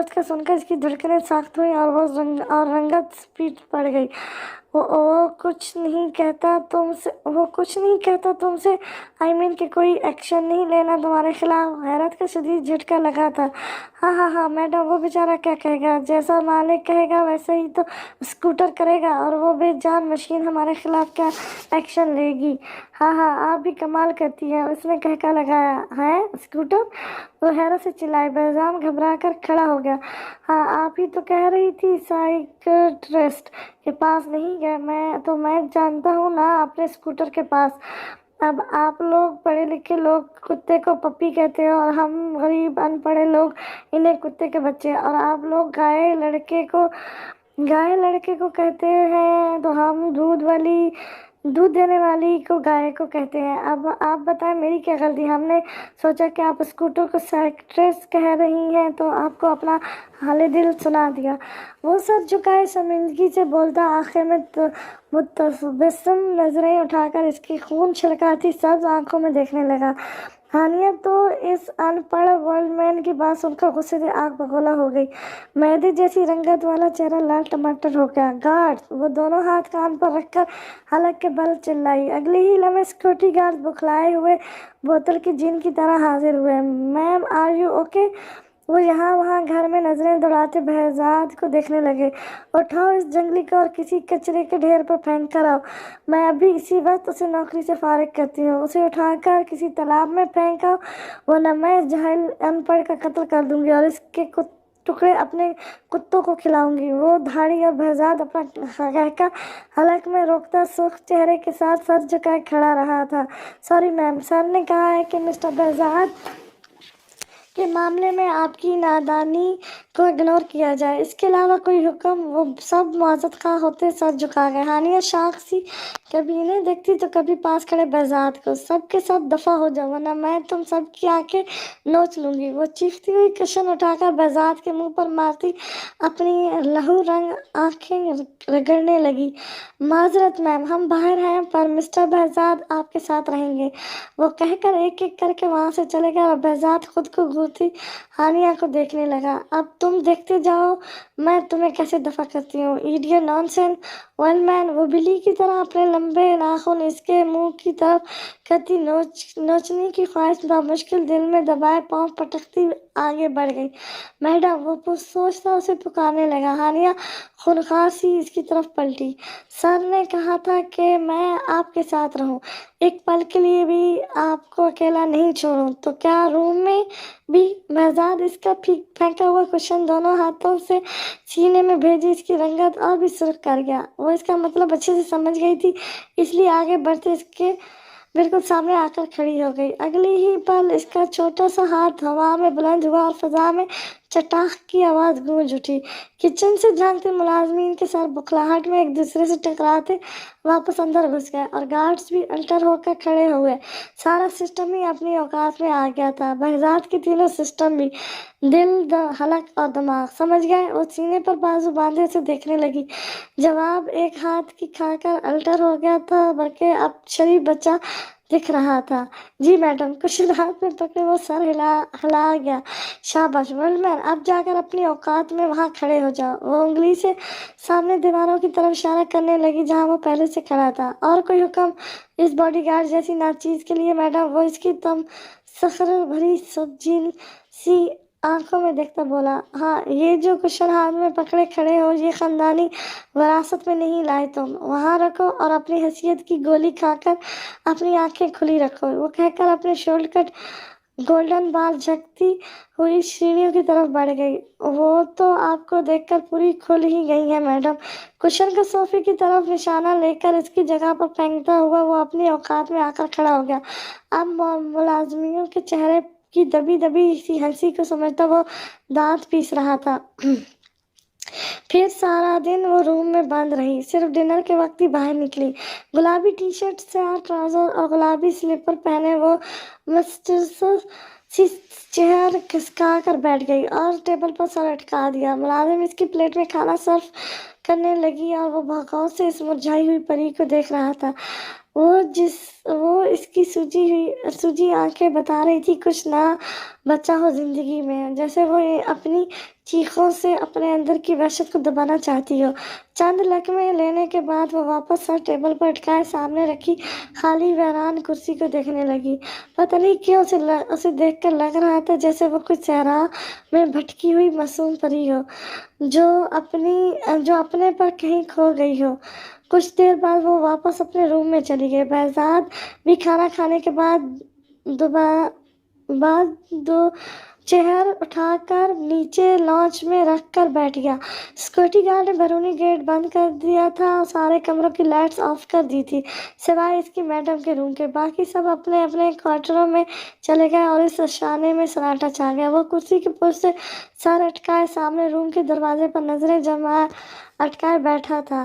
का सुनकर इसकी धड़कनें सख्त हुई और रंगत पीट पड़ गई। وہ کچھ نہیں کہتا تم سے آئی مین کہ کوئی ایکشن نہیں لینا تمہارے خلاف۔ حیرت کا شدید جھٹکا لگا تھا۔ ہاں میڈم، وہ بیچارہ کیا کہے گا؟ جیسا مالک کہے گا ویسے ہی تو اسکوٹر کرے گا، اور وہ بے جان مشین ہمارے خلاف کیا ایکشن لے گی؟ ہاں آپ بھی کمال کرتی ہیں، اس نے کہکا لگایا۔ ہے اسکوٹر؟ وہ حیرت سے چلائی۔ بہزاد گھبرا کر کھڑا ہو گیا۔ ہاں آپ ہی تو کہہ رہی تھی سائیکٹرسٹ کے پاس نہیں گئے؟ میں جانتا ہوں نا اپنے اسکوٹر کے پاس۔ اب آپ لوگ پڑھے لکھے لوگ کتے کو پپی کہتے ہیں، اور ہم غریب ان پڑھے لوگ انہیں کتے کے بچے، اور آپ لوگ گائے لڑکے کو کہتے ہیں، تو ہم دودھ دینے والی کو گائے کو کہتے ہیں۔ اب آپ بتائیں میری کیا غلطی؟ ہم نے سوچا کہ آپ اسکوٹر کو سائیکٹرسٹ کہہ رہی ہیں تو آپ کو اپنا حال دل سنا دیا۔ وہ سر جھکائے شرمندگی سے بولتا، آخر میں متبسم نظریں اٹھا کر اس کی خون چھلکاتی سبز آنکھوں میں دیکھنے لگا۔ ہانیہ تو اس ان پڑھ ورلڈ مین کی بات سن کر غصے سے آگ بگولا ہو گئی۔ میدے جیسی رنگت والا چہرہ لال ٹماٹر ہو گیا۔ گارڈز! وہ دونوں ہاتھ کان پر رکھ کر حلق کے بل چلائی۔ اگلے ہی لمحے سیکورٹی گارڈز بکھلائے ہوئے بوتل کے جن کی طرح حاضر ہوئے۔ میم آر یو اوکے؟ وہ یہاں وہاں گھر میں نظریں دوڑاتے بہزاد کو دیکھنے لگے۔ اٹھاؤ اس جنگلی کو اور کسی کچرے کے ڈھیر پر پھینک کر آؤ۔ میں ابھی اسی وقت اسے نوکری سے فارغ کرتی ہوں۔ اسے اٹھا کر کسی تالاب میں پھینک آؤ، ورنہ میں اس جاہل ان پڑھ کا قتل کر دوں گی اور اس کے ٹکڑے اپنے کتوں کو کھلاؤں گی۔ وہ دھاڑی اور بہزاد اپنا کہکا حلق میں روکتا سرخ چہرے کے ساتھ سر جھکائے کھڑا رہا تھا۔ سوری میم، سر نے کہا ہے کہ مسٹر بہزاد کے معاملے میں آپ کی نادانی کو اگنور کیا جائے، اس کے علاوہ کوئی حکم؟ وہ سب معذرت خواہ ہوتے سر جھکا گئے۔ ہانیہ شاخ سی کبھی انہیں دیکھتی تو کبھی پاس کھڑے بہزاد کو۔ سب کے سب دفعہ ہو جاؤ، ورنہ میں تم سب کی آنکھیں نوچ لوں گی۔ وہ چیختی ہوئی کشن اٹھا کر بہزاد کے منہ پر مارتی اپنی لہو رنگ آنکھیں رگڑنے لگی۔ معذرت میم، ہم باہر ہیں، پر مسٹر بہزاد آپ کے ساتھ رہیں گے۔ وہ کہہ کر ایک ایک کر کے وہاں سے چلے گئے، اور بہزاد خود کو گھورتی ہانیہ کو دیکھنے لگا۔ اب تم دیکھتے جاؤ میں تمہیں کیسے دفع کرتی ہوں۔ ایڈیٹ نان سینس ورلڈ مین! وہ بلی کی طرح اپنے لمبے ناخن اس کے منہ کی طرف کرتی نوچنے کی خواہش بامشکل دل میں دبائے پاؤں پٹکتی آگے بڑھ گئی۔ میڈم! وہ پرسوچ سا اسے پکارنے لگا۔ ہانیہ خونخوار سی اس کی طرف پلٹی۔ سر نے کہا تھا کہ میں آپ کے ساتھ رہوں، ایک پل کے لیے بھی آپ کو اکیلا نہیں چھوڑوں، تو کیا روم میں بھی؟ بہزاد اس کا پھینکا ہوا کشن دونوں ہاتھوں سے سینے میں بھیجے اس کی رنگت اور بھی سرخ کر گیا۔ وہ اس کا مطلب اچھے سے سمجھ گئی تھی، اس لیے آگے بڑھتے اس کے بالکل سامنے آ کر کھڑی ہو گئی۔ اگلی ہی پل اس کا چھوٹا سا ہاتھ ہوا میں بلند ہوا اور فضا میں چٹاخ کی آواز گونج اٹھی۔ کچن سے جھانکتے ملازمین کے سر بکھلاہٹ میں ایک دوسرے سے ٹکراتے واپس اندر گھس گئے، اور گارڈز بھی الٹر ہو کر کھڑے ہوئے۔ سارا سسٹم ہی اپنی اوقات میں آ گیا تھا۔ بہزاد کے تینوں سسٹم بھی، دل، حلق اور دماغ، سمجھ گئے۔ وہ سینے پر بازو باندھے اسے دیکھنے لگی۔ جواب ایک ہاتھ کی کھا کر الٹر ہو گیا تھا، بلکہ اب شریف بچہ دکھ رہا تھا۔ جی میڈم! کشن ہاتھ میں پکڑے وہ سر ہلا گیا۔ شاباش ورلڈ مین! اب جا کر اپنی اوقات میں وہاں کھڑے ہو جاؤ۔ وہ انگلی سے سامنے دیواروں کی طرف اشارہ کرنے لگی جہاں وہ پہلے سے کھڑا تھا۔ اور کوئی حکم اس باڈی گارڈ جیسی ناچیز کے لیے میڈم؟ وہ اس کی تمسخر بھری سبجیل سی آنکھوں میں دیکھتا بولا۔ ہاں، یہ جو کشن ہاتھ میں پکڑے کھڑے ہو، یہ خاندانی وراثت میں نہیں لائے تم۔ وہاں رکھو اور اپنی حیثیت کی گولی کھا کر اپنی آنکھیں کھلی رکھو۔ وہ کہہ کر اپنے شولڈر کٹ گولڈن بال جھکتی ہوئی سیڑھیوں کی طرف بڑھ گئی۔ وہ تو آپ کو دیکھ کر پوری کھل ہی گئی ہے میڈم۔ کشن کو صوفے کی طرف نشانہ لے کر اس کی جگہ پر پھینکتا ہوا وہ اپنی اوقات میں آ کر کھڑا ہو گیا۔ اب ملازمینوں کے چہرے کی دبی دبی سی ہنسی کو سمجھتا وہ دانت پیس رہا تھا۔ پھر سارا دن وہ روم میں بند رہی، صرف ڈنر کے وقت ہی باہر نکلی۔ گلابی ٹی شرٹ، سیاہ ٹراؤزر اور گلابی سلیپر پہنے وہ مسٹریس سی چیئر کھسکا کر بیٹھ گئی اور ٹیبل پر سر اٹکا دیا۔ ملازم اس کی پلیٹ میں کھانا سرو کرنے لگی اور وہ بھوکاؤ سے اس مرجھائی ہوئی پری کو دیکھ رہا تھا۔ وہ اس کی سوجی آنکھیں بتا رہی تھی کچھ نہ بچا ہو زندگی میں، جیسے وہ اپنی چیخوں سے اپنے اندر کی وحشت کو دبانا چاہتی ہو۔ چند لقمے لینے کے بعد وہ واپس سر ٹیبل پر اٹکائے سامنے رکھی خالی ویران کرسی کو دیکھنے لگی۔ پتہ نہیں کیوں اسے دیکھ کر لگ رہا تھا جیسے وہ کچھ صحرا میں بھٹکی ہوئی معصوم پری ہو جو اپنے پر کہیں کھو گئی ہو۔ کچھ دیر بعد وہ واپس اپنے روم میں چلی گئی۔ بہزاد بھی کھانا کھانے کے بعد دو چیئر اٹھا کر نیچے لانچ میں رکھ کر بیٹھ گیا۔ سیکورٹی گارڈ نے بیرونی گیٹ بند کر دیا تھا اور سارے کمروں کی لائٹس آف کر دی تھی سوائے اس کی میڈم کے روم کے۔ باقی سب اپنے اپنے کوارٹروں میں چلے گئے اور اس اشانے میں سناٹا چھا گیا۔ وہ کرسی کے پشت سے سر اٹکائے سامنے روم کے دروازے پر نظریں جمائے اٹکائے بیٹھا تھا۔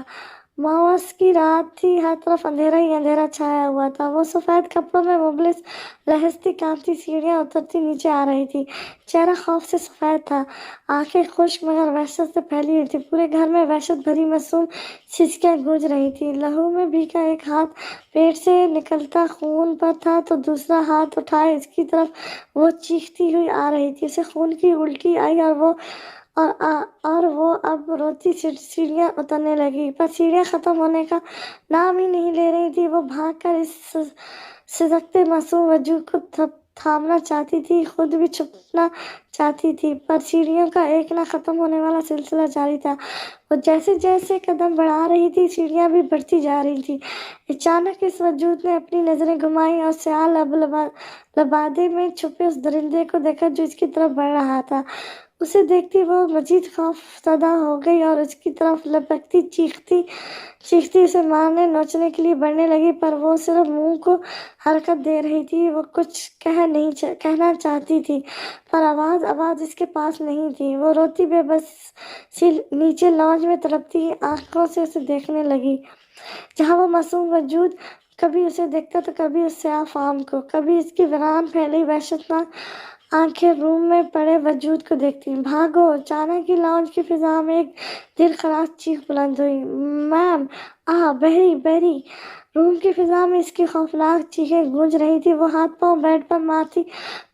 ماؤس کی رات تھی، ہر طرف اندھیرا ہی اندھیرا چھایا ہوا تھا۔ وہ سفید کپڑوں میں مبلس لہستی کانپتی سیڑھیاں اترتی نیچے آ رہی تھی۔ چہرہ خوف سے سفید تھا، آنکھیں خشک مگر وحشت سے پھیلی ہوئی تھی۔ پورے گھر میں وحشت بھری معصوم چیخیں گونج رہی تھیں۔ لہو میں بھیگا ایک ہاتھ پیٹ سے نکلتا خون پر تھا تو دوسرا ہاتھ اٹھائے اس کی طرف وہ چیختی ہوئی آ رہی تھی۔ اسے خون کی الٹی آئی اور وہ اب روتی سیڑھیاں اترنے لگی، پر سیڑھیاں ختم ہونے کا نام ہی نہیں لے رہی تھیں۔ وہ بھاگ کر اس سسکتے معصوم وجود کو تھامنا چاہتی تھی، خود بھی چھپنا چاہتی تھی، پر سیڑھیوں کا ایک نہ ختم ہونے والا سلسلہ جاری تھا۔ وہ جیسے جیسے قدم بڑھا رہی تھی سیڑھیاں بھی بڑھتی جا رہی تھیں۔ اچانک اس وجود نے اپنی نظریں گھمائیں اور سیاہ لبادے میں چھپے اس درندے کو دیکھا جو اس کی طرف بڑھ رہا تھا۔ اسے دیکھتی وہ مزید خوف زدہ ہو گئی اور اس کی طرف لپکتی چیختی اسے مارنے نوچنے کے لیے بڑھنے لگی، پر وہ صرف منہ کو حرکت دے رہی تھی۔ وہ کچھ کہنا چاہتی تھی پر آواز اس کے پاس نہیں تھی۔ وہ روتی بے بس سی نیچے لانچ میں تڑپتی آنکھوں سے اسے دیکھنے لگی، جہاں وہ معصوم وجود کبھی اسے دیکھتا تو کبھی اس سیاہ فام کو، کبھی اس کی ویران پھیلی وحشتناک آنکھیں روم میں پڑے وجود کو دیکھتی۔ بھاگو! اچانک ہی لانچ کی فضا میں ایک دل خراش چیخ بلند ہوئی، میم! بحری! روم کی فضا میں اس کی خوفناک چیخیں گونج رہی تھیں۔ وہ ہاتھ پاؤں بیڈ پر مارتی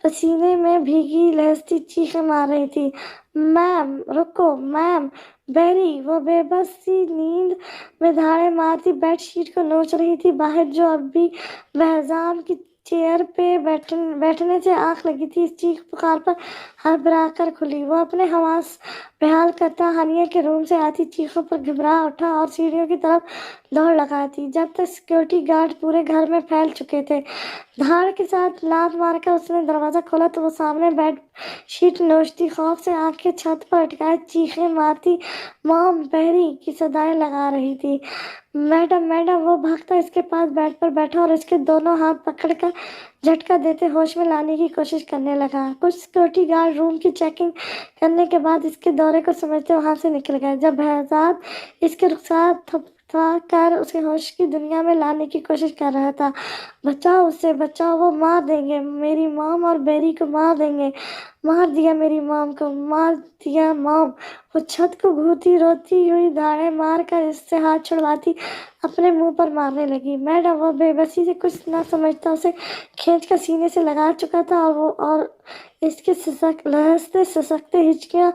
پسینے میں بھیگی لہستی چیخیں مار رہی تھی، میم! رکو میم! بحری! وہ بے بس سی نیند میں دھاڑے مارتی بیڈ شیٹ کو نوچ رہی تھی۔ باہر جو اب بھی بہزاد کی چیئر پہ بیٹھنے سے آنکھ لگی تھی، اس چیخ پکار پر ہڑبڑا کر کھلی۔ وہ اپنے حواس بحال کرتا ہانیہ کے روم سے آتی چیخوں پر گھبرا اٹھا اور سیڑھیوں کی طرف دوڑ لگاتی، جب تک سیکورٹی گارڈ پورے گھر میں پھیل چکے تھے۔ دھاڑ کے ساتھ لات مار کر اس نے دروازہ کھولا تو وہ سامنے بیڈ شیٹ نوچتی، خوف سے آنکھیں چھت پر اٹکائے چیخیں مارتی مام! بحری! کی صدائیں لگا رہی تھی۔ میڈم! وہ بھاگتا اس کے پاس بیڈ پر بیٹھا اور اس کے دونوں ہاتھ پکڑ کر جھٹکا دیتے ہوش میں لانے کی کوشش کرنے لگا۔ کچھ سیکورٹی گارڈ روم کی چیکنگ کرنے کے بعد اس کے دورے کو سمجھتے وہاں سے نکل گئے۔ جب بہزاد اس کے رخسار تھپتھپا کر اسے ہوش کی دنیا میں لانے کی کوشش کر رہا تھا، بچاؤ! اسے بچاؤ! وہ مار دیں گے میری مام اور بحری کو مار دیں گے! مار دیا میری مام کو! مار دیا مام! وہ چھت کو گھورتی روتی ہوئی دھاڑے مار کر اس سے ہاتھ چھڑواتی اپنے منہ پر مارنے لگی۔ میڈم! وہ بے بسی سے کچھ نہ سمجھتا اسے کھینچ کر سینے سے لگا چکا تھا اور اس کے لہستے سسکتے ہچکیاں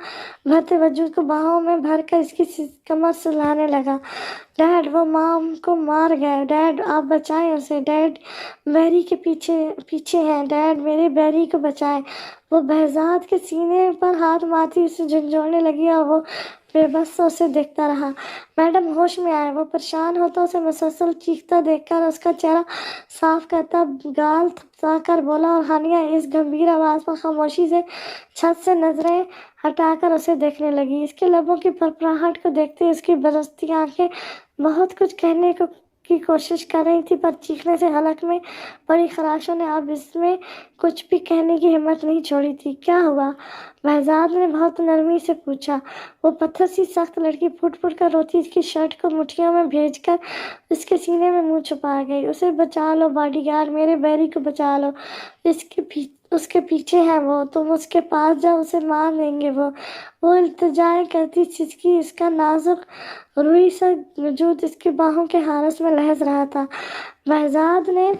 بھرتے وجود کو باہوں میں بھر کر اس کی کمر سلانے لگا۔ ڈیڈ! وہ مام کو مار گئے! ڈیڈ! آپ بچائیں اسے! ڈیڈ بحری کے پیچھے ہیں! ڈیڈ میرے بحری کو بچائیں! وہ بہزاد کے سینے پر ہاتھ مارتی اسے جھنجھوڑنے لگی اور وہ بے بس اسے دیکھتا رہا۔ میڈم ہوش میں آئے! وہ پریشان ہوتا اسے مسلسل چیختا دیکھ کر اس کا چہرہ صاف کرتا گال تھپتھپا کر بولا اور ہانیہ اس گمبھیر آواز پر خاموشی سے چھت سے نظریں ہٹا کر اسے دیکھنے لگی۔ اس کے لبوں کی پھرپھراہٹ کو دیکھتے اس کی برستی آنکھیں بہت کچھ کہنے کی کوشش کر رہی تھی، پر چیخنے سے حلق میں پڑی خراشوں نے اب اس میں کچھ بھی کہنے کی ہمت نہیں چھوڑی تھی۔ کیا ہوا؟ بہزاد نے بہت نرمی سے پوچھا۔ وہ پتھر سی سخت لڑکی پھٹ پھٹ کر روتی اس کی شرٹ کو مٹھیوں میں بھیج کر اس کے سینے میں منہ چھپا گئی۔ اسے بچا لو باڈی گارڈ! میرے بحری کو بچا لو! اس کے اس کے پیچھے ہے وہ، تم اس کے پاس جاؤ، اسے مار دیں گے وہ التجائیں کرتی چچکی، اس کا نازک روئی سا وجود اس کی باہوں کے حارس میں لہز رہا تھا۔ بہزاد نے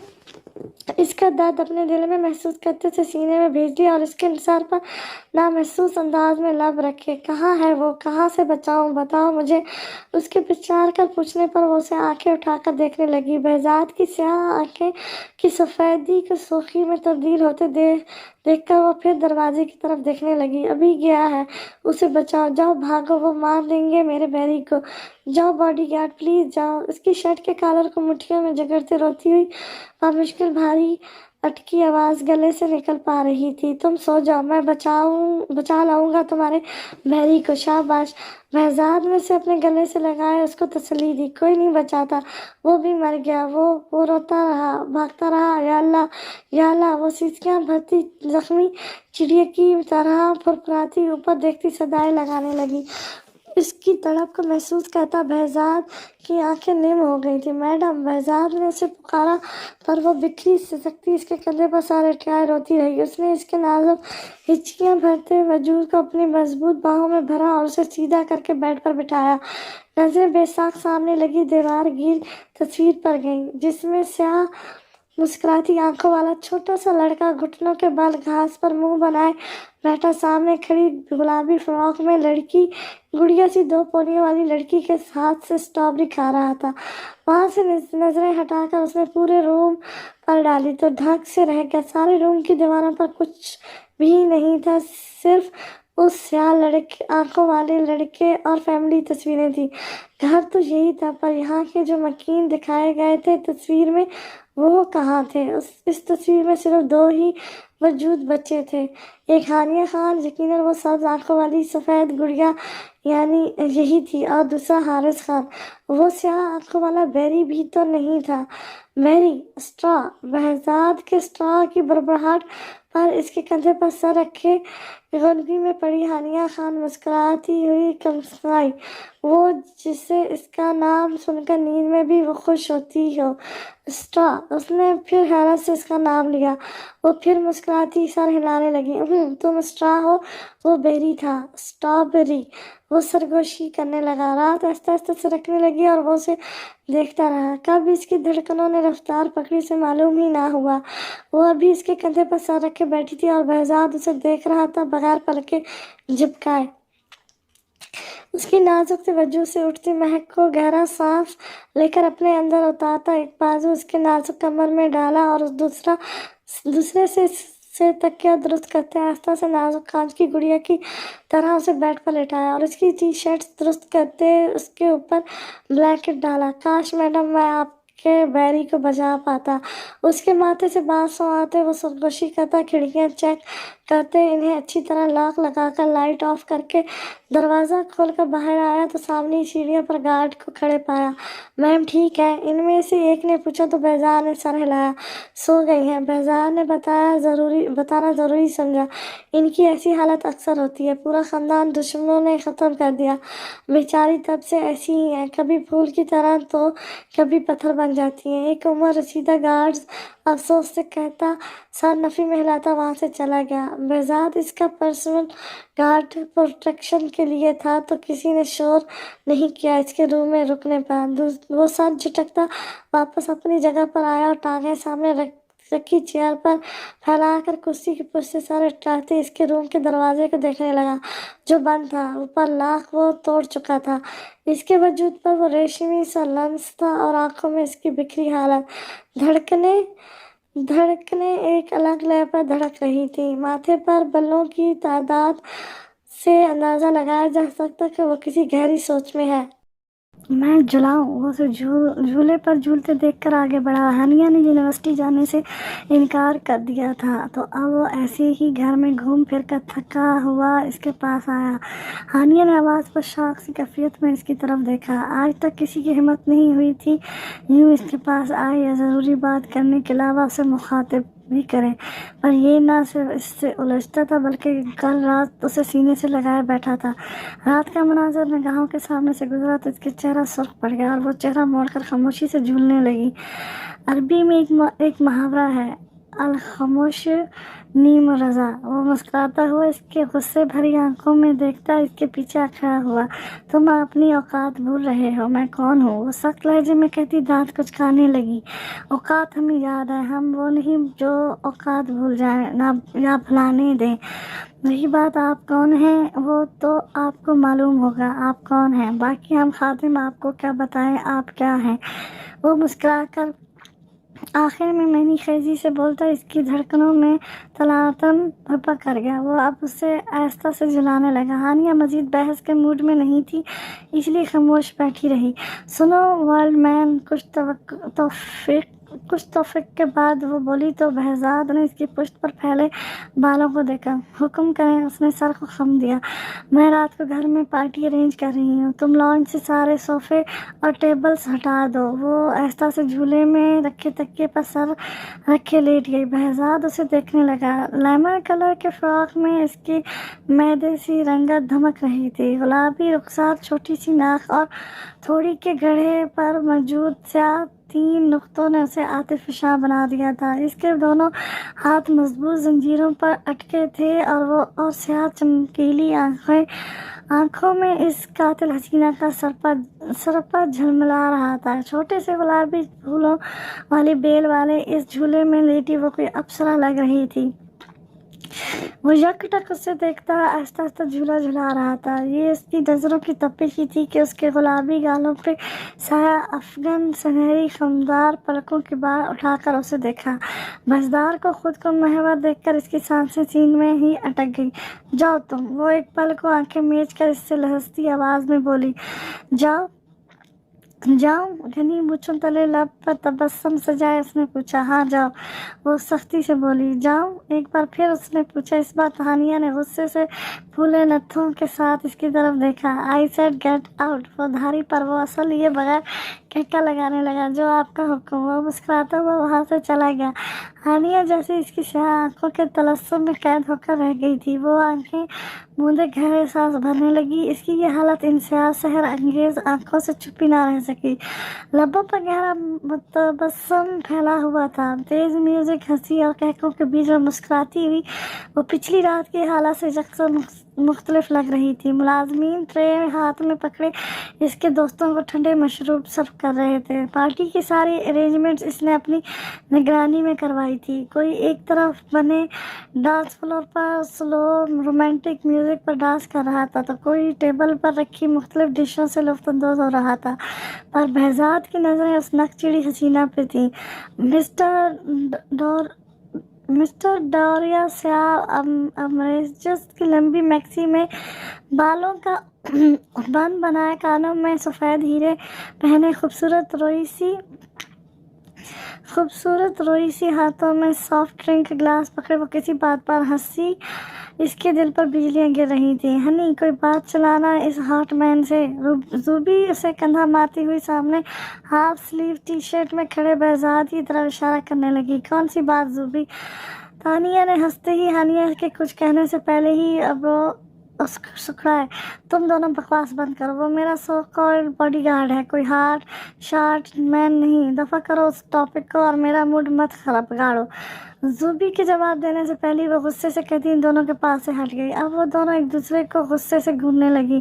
اس کا درد اپنے دل میں محسوس کرتے سے سینے میں بھیج دیا اور اس کے سر پر نامحسوس انداز میں لب رکھے۔ کہاں ہے وہ؟ کہاں سے بچاؤں؟ بتاؤ مجھے۔ اس کے پچار کر پوچھنے پر وہ اسے آنکھیں اٹھا کر دیکھنے لگی۔ بہزاد کی سیاہ آنکھیں کی سفیدی کو سرخی میں تبدیل ہوتے دیکھ کر وہ پھر دروازے کی طرف دیکھنے لگی۔ ابھی گیا ہے، اسے بچاؤ، جاؤ بھاگو، وہ مار دیں گے میرے بیری کو، جاؤ باڈی گارڈ پلیز جاؤ۔ اس کی شرٹ کے کالر کو مٹھیوں میں جکڑتے روتی ہوئی بامشکل بھاری اٹکی آواز گلے سے نکل پا رہی تھی، تم سو جاؤ، میں بچا لاؤں گا تمہارے بحری کو، شاباش۔ بہزاد نے اسے اپنے گلے سے لگائے اس کو تسلی دی، کوئی نہیں بچاتا، وہ بھی مر گیا، وہ روتا رہا، بھاگتا رہا، یا اللہ یا اللہ۔ وہ سینچیاں بھرتی زخمی چڑیا کی طرح پھرپھراتی اوپر دیکھتی صدائیں لگانے لگی۔ اس کی تڑپ کو محسوس کرتا بہزاد کی آنکھیں نم ہو گئی تھیں۔ میڈم! بہزاد نے اسے پکارا پر وہ بکھری سسکتی اس کے کندھے پر سر لٹکائے روتی رہی۔ اس نے اس کے نازک ہچکیاں بھرتے وجود کو اپنی مضبوط باہوں میں بھرا اور اسے سیدھا کر کے بیڈ پر بٹھایا۔ نظریں بے ساکھ سامنے لگی دیوار گیر تصویر پر گئیں، جس میں سیاہ مسکراتی آنکھوں والا چھوٹا سا لڑکا گھٹنوں کے بل گھاس پر منہ بنائے بیٹھا سامنے کھڑی گلابی فراق میں لڑکی گڑیا سی 2 پونیوں والی لڑکی کے ہاتھ سے اسٹرابری کھا رہا تھا۔ وہاں سے نظریں ہٹا کر اس نے پورے روم پر ڈالی تو دھک سے رہ گیا۔ سارے روم کی دیواروں پر کچھ بھی نہیں تھا، صرف اس سیاہ آنکھوں والے لڑکے اور فیملی تصویریں تھیں۔ گھر تو یہی تھا، پر یہاں کے جو مکین دکھائے گئے تھے تصویر میں وہ کہاں تھے؟ اس تصویر میں صرف 2 ہی وجود بچے تھے، ایک ہانیہ خان، یقیناً وہ سبز آنکھوں والی سفید گڑیا یعنی یہی تھی، اور دوسرا حارث خان، وہ سیاہ آنکھوں والا بیری بھی تو نہیں تھا۔ بیری! اسٹرا! بہزاد کے اسٹرا کی بڑبڑاہٹ پر اس کے کندھے پر سر رکھے غنگی میں پڑی ہانیہ خان مسکراتی ہوئی کمسمائی، وہ جسے اس کا نام سن کر نیند میں بھی وہ خوش ہوتی ہو۔ اسٹرا! اس نے پھر حیرت سے اس کا نام لیا۔ وہ پھر مسکراتی سر ہلانے لگی۔ تم اسٹرا ہو؟ وہ بیری تھا، اسٹرابیری۔ وہ سرگوشی کرنے لگا۔ رات آہستہ آہستہ سرکنے لگی اور وہ اسے دیکھتا رہا۔ کب اس کی دھڑکنوں نے رفتار پکڑی اسے معلوم ہی نہ ہوا۔ وہ ابھی اس کے کندھے پر سر رکھے بیٹھی تھی اور بہزاد اسے دیکھ رہا تھا بغیر پلکیں جھپکائے۔ اس کی نازک سے وجود سے اٹھتی مہک کو گہرا سانس لے کر اپنے اندر اتارتا ایک بازو اس کے نازک کمر میں ڈالا اور دوسرے سے تکیہ درست کرتے آہستہ سے نازک کانچ کی گڑیا کی طرح اسے بیڈ پر لٹایا اور اس کی ٹی شرٹ درست کرتے اس کے اوپر بلینکٹ ڈالا۔ کاش میڈم میں آپ کے بیری کو بچا پاتا۔ اس کے ماتھے سے بانسوں آتے، وہ سرگوشی کرتا، کھڑکیاں چیک کرتے، انہیں اچھی طرح لاک لگا کر لائٹ آف کر کے دروازہ کھول کر باہر آیا تو سامنے سیڑھیوں پر گارڈ کو کھڑے پایا۔ میم ٹھیک ہے؟ ان میں سے ایک نے پوچھا تو بہزاد نے سر ہلایا۔ سو گئی ہیں، بہزاد نے بتانا ضروری سمجھا۔ ان کی ایسی حالت اکثر ہوتی ہے، پورا خاندان دشمنوں نے ختم کر دیا، بیچاری تب سے ایسی ہی ہیں، کبھی پھول کی طرح تو کبھی پتھر بن جاتی ہیں۔ ایک عمر رسیدہ گارڈ افسوس سے کہتا، سر نفی میں ہلاتا وہاں سے چلا گیا۔ بہزاد اس کا پرسنل گارڈ پروٹیکشن کے لیے تھا تو کسی نے شور نہیں کیا اس کے روم میں رکنے پر۔ وہ سر جھٹکتا واپس اپنی جگہ پر آیا اور ٹانگیں سامنے رکھی چیئر پر پھیلا کر کرسی کی پشت سے سر اٹکاتے اس کے روم کے دروازے کو دیکھنے لگا جو بند تھا، اوپر لاک وہ توڑ چکا تھا۔ اس کے وجود پر وہ ریشمی سا لمس تھا اور آنکھوں میں اس کی بکھری حالت، دھڑکنیں ایک الگ لے پر دھڑک رہی تھیں۔ ماتھے پر بلوں کی تعداد سے اندازہ لگایا جا سکتا کہ وہ کسی گہری سوچ میں ہے۔ میں جلاؤں؟ وہ اسے جھولے پر جھولتے دیکھ کر آگے بڑھا۔ ہانیہ نے یونیورسٹی جانے سے انکار کر دیا تھا تو اب وہ ایسے ہی گھر میں گھوم پھر کر تھکا ہوا اس کے پاس آیا۔ ہانیہ نے آواز پر شوق سی کیفیت میں اس کی طرف دیکھا۔ آج تک کسی کی ہمت نہیں ہوئی تھی یوں اس کے پاس آئے یا ضروری بات کرنے کے علاوہ اسے مخاطب بھی کرے، پر یہ نہ صرف اس سے الجھتا تھا بلکہ کل رات اسے سینے سے لگائے بیٹھا تھا۔ رات کا مناظر نگاہوں کے سامنے سے گزرا تو اس کے چہرہ سرخ پڑ گیا اور وہ چہرہ موڑ کر خاموشی سے جھولنے لگی۔ عربی میں ایک محاورہ ہے، الخاموش نیم رضا۔ وہ مسکراتا ہوا اس کے غصے بھری آنکھوں میں دیکھتا اس کے پیچھے کھڑا ہوا۔ تم اپنی اوقات بھول رہے ہو، میں کون ہوں؟ وہ سخت لہجے میں کہتی، دانت کچکانے لگی۔ اوقات ہمیں یاد ہے، ہم وہ نہیں جو اوقات بھول جائیں یا بھلانے دیں۔ رہی بات آپ کون ہیں، وہ تو آپ کو معلوم ہوگا آپ کون ہیں، باقی ہم خادم آپ کو کیا بتائیں آپ کیا ہیں۔ وہ مسکرا کر آخر میں معنی خیزی سے بولتا، اس کی دھڑکنوں میں تلاطم بھرپا کر گیا۔ وہ اب اسے آہستہ سے جلانے لگا۔ ہانیہ مزید بحث کے موڈ میں نہیں تھی، اس لیے خاموش بیٹھی رہی۔ سنو ورلڈ مین، کچھ توفیق کے بعد وہ بولی تو بہزاد نے اس کی پشت پر پھیلے بالوں کو دیکھا۔ حکم کریں، اس نے سر کو خم دیا۔ میں رات کو گھر میں پارٹی ارینج کر رہی ہوں، تم لانچ سے سارے صوفے اور ٹیبلز ہٹا دو۔ وہ آہستہ سے جھولے میں رکھے تکیے پر سر رکھے لیٹ گئی۔ بہزاد اسے دیکھنے لگا۔ لیمن کلر کے فراک میں اس کی معدے سی رنگت دھمک رہی تھی۔ گلابی رخسار، چھوٹی سی ناک اور تھوڑی کے گڑھے پر موجود سیاہ 3 نقطوں نے اسے عاطف فشاں بنا دیا تھا۔ اس کے دونوں ہاتھ مضبوط زنجیروں پر اٹکے تھے اور سیاہ چمکیلی آنکھوں میں اس قاتل حسینہ کا سرپا جھلملا رہا تھا۔ چھوٹے سے گلابی پھولوں والی بیل والے اس جھولے میں لیٹی وہ کوئی اپسرا لگ رہی تھی۔ وہ یک ٹک اسے دیکھتا آہستہ آہستہ جھولا جھلا رہا تھا۔ یہ اس کی نظروں کی تپش ہی تھی کہ اس کے گلابی گالوں پہ سایہ افغن سنہری خمدار پلکوں کی بار اٹھا کر اسے دیکھا۔ بزدار کو خود کو محور دیکھ کر اس کی سانسیں سین میں ہی اٹک گئی۔ جاؤ تم، وہ ایک پل کو آنکھیں میچ کر اس سے لہستی آواز میں بولی۔ جاؤ؟ گھنی مونچھوں تلے لب پر تبسم سجائے اس نے پوچھا۔ ہاں جاؤ، وہ سختی سے بولی۔ جاؤں؟ ایک بار پھر اس نے پوچھا۔ اس بار ہانیہ نے غصے سے پھولے نتھوں کے ساتھ اس کی طرف دیکھا۔ I said get out. وہ دھاری پر وہ اصل لیے بغیر کہکا لگانے لگا۔ جو آپ کا حکم۔ وہ مسکراتا ہوا وہاں سے چلا گیا۔ ہانیہ جیسے اس کی سیاہ آنکھوں کے تلسم میں قید ہو کر رہ گئی تھی۔ وہ آنکھیں موندے گہرے سانس بھرنے لگی۔ اس کی یہ حالت ان سیاہ سحر انگیز آنکھوں سے چھپی نہ رہ سکی۔ لبوں پر گہرا تبسم پھیلا ہوا تھا۔ تیز میوزک، ہنسی اور قہقہوں کے بیچ میں مسکراتی ہوئی وہ پچھلی رات کی حالت سے یکساں مختلف لگ رہی تھی۔ ملازمین ٹرے ہاتھ میں پکڑے اس کے دوستوں کو ٹھنڈے مشروب سرو کر رہے تھے۔ پارٹی کی ساری ارینجمنٹس اس نے اپنی نگرانی میں کروائی تھی۔ کوئی ایک طرف بنے ڈانس فلور پر سلو رومانٹک میوزک پر ڈانس کر رہا تھا تو کوئی ٹیبل پر رکھی مختلف ڈشوں سے لطف اندوز ہو رہا تھا، پر بہزاد کی نظریں اس نک چڑی حسینہ پہ تھیں۔ مسٹر ڈوریا سیاہ امریجس کی لمبی میکسی میں بالوں کا بند بنائے، کانوں میں سفید ہیرے پہنے، خوبصورت روئی سی ہاتھوں میں سافٹ ڈرنک گلاس پکڑے وہ کسی بات پر ہنسی۔ اس کے دل پر بجلیاں گر رہی تھیں۔ ہنی، کوئی بات چلانا اس ہاٹ مین سے۔ زوبی اسے کندھا مارتی ہوئی سامنے ہاف سلیو ٹی شرٹ میں کھڑے بہزاد کی طرف اشارہ کرنے لگی۔ کون سی بات زوبی؟ تانیہ نے ہنستے ہی ہانیہ کے کچھ کہنے سے پہلے ہی ابرو سکھڑائے۔ تم دونوں بکواس بند کرو، وہ میرا سو کالڈ باڈی گارڈ ہے، کوئی ہاٹ شارٹ مین نہیں۔ دفع کرو اس ٹاپک کو اور میرا موڈ مت بگاڑو۔ زوبی کے جواب دینے سے پہلے وہ غصے سے کہتی ان دونوں کے پاس سے ہٹ گئی۔ اب وہ دونوں ایک دوسرے کو غصے سے گھورنے لگی۔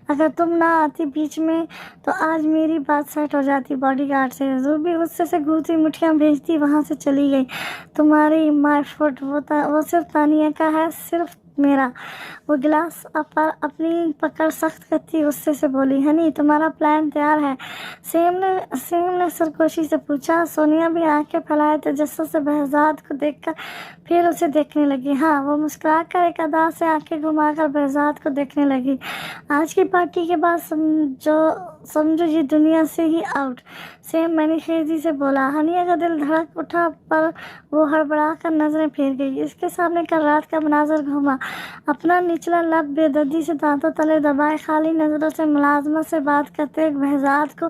اگر تم نہ آتی بیچ میں تو آج میری بات سیٹ ہو جاتی باڈی گارڈ سے۔ زوبی غصے سے گھورتی مٹھیاں بھیجتی وہاں سے چلی گئی۔ تمہاری مائی فٹ، وہ صرف تانیہ کا ہے، صرف میرا۔ وہ گلاس پر اپنی پکڑ سخت کرتی غصے سے بولی۔ ہنی، تمہارا پلان تیار ہے؟ سیم نے سرگوشی سے پوچھا۔ سونیا بھی آنکھیں پھیلائے تجسس سے بہزاد کو دیکھ کر پھر اسے دیکھنے لگی۔ ہاں، وہ مسکرا کر ایک ادا سے آنکھیں گھما کر بہزاد کو دیکھنے لگی۔ آج کی پارٹی کے بعد سمجھو یہ دنیا سے ہی آؤٹ، سیم معنی خیزی سے بولا۔ ہنیہ کا دل دھڑک اٹھا پر وہ ہڑبڑا کر نظریں پھیر گئی۔ اس کے سامنے کل رات کا مناظر گھوما۔ اپنا نچلا لب بے دردی سے دانتوں تلے دبائے خالی نظروں سے ملازمت سے بات کرتے بہزاد کو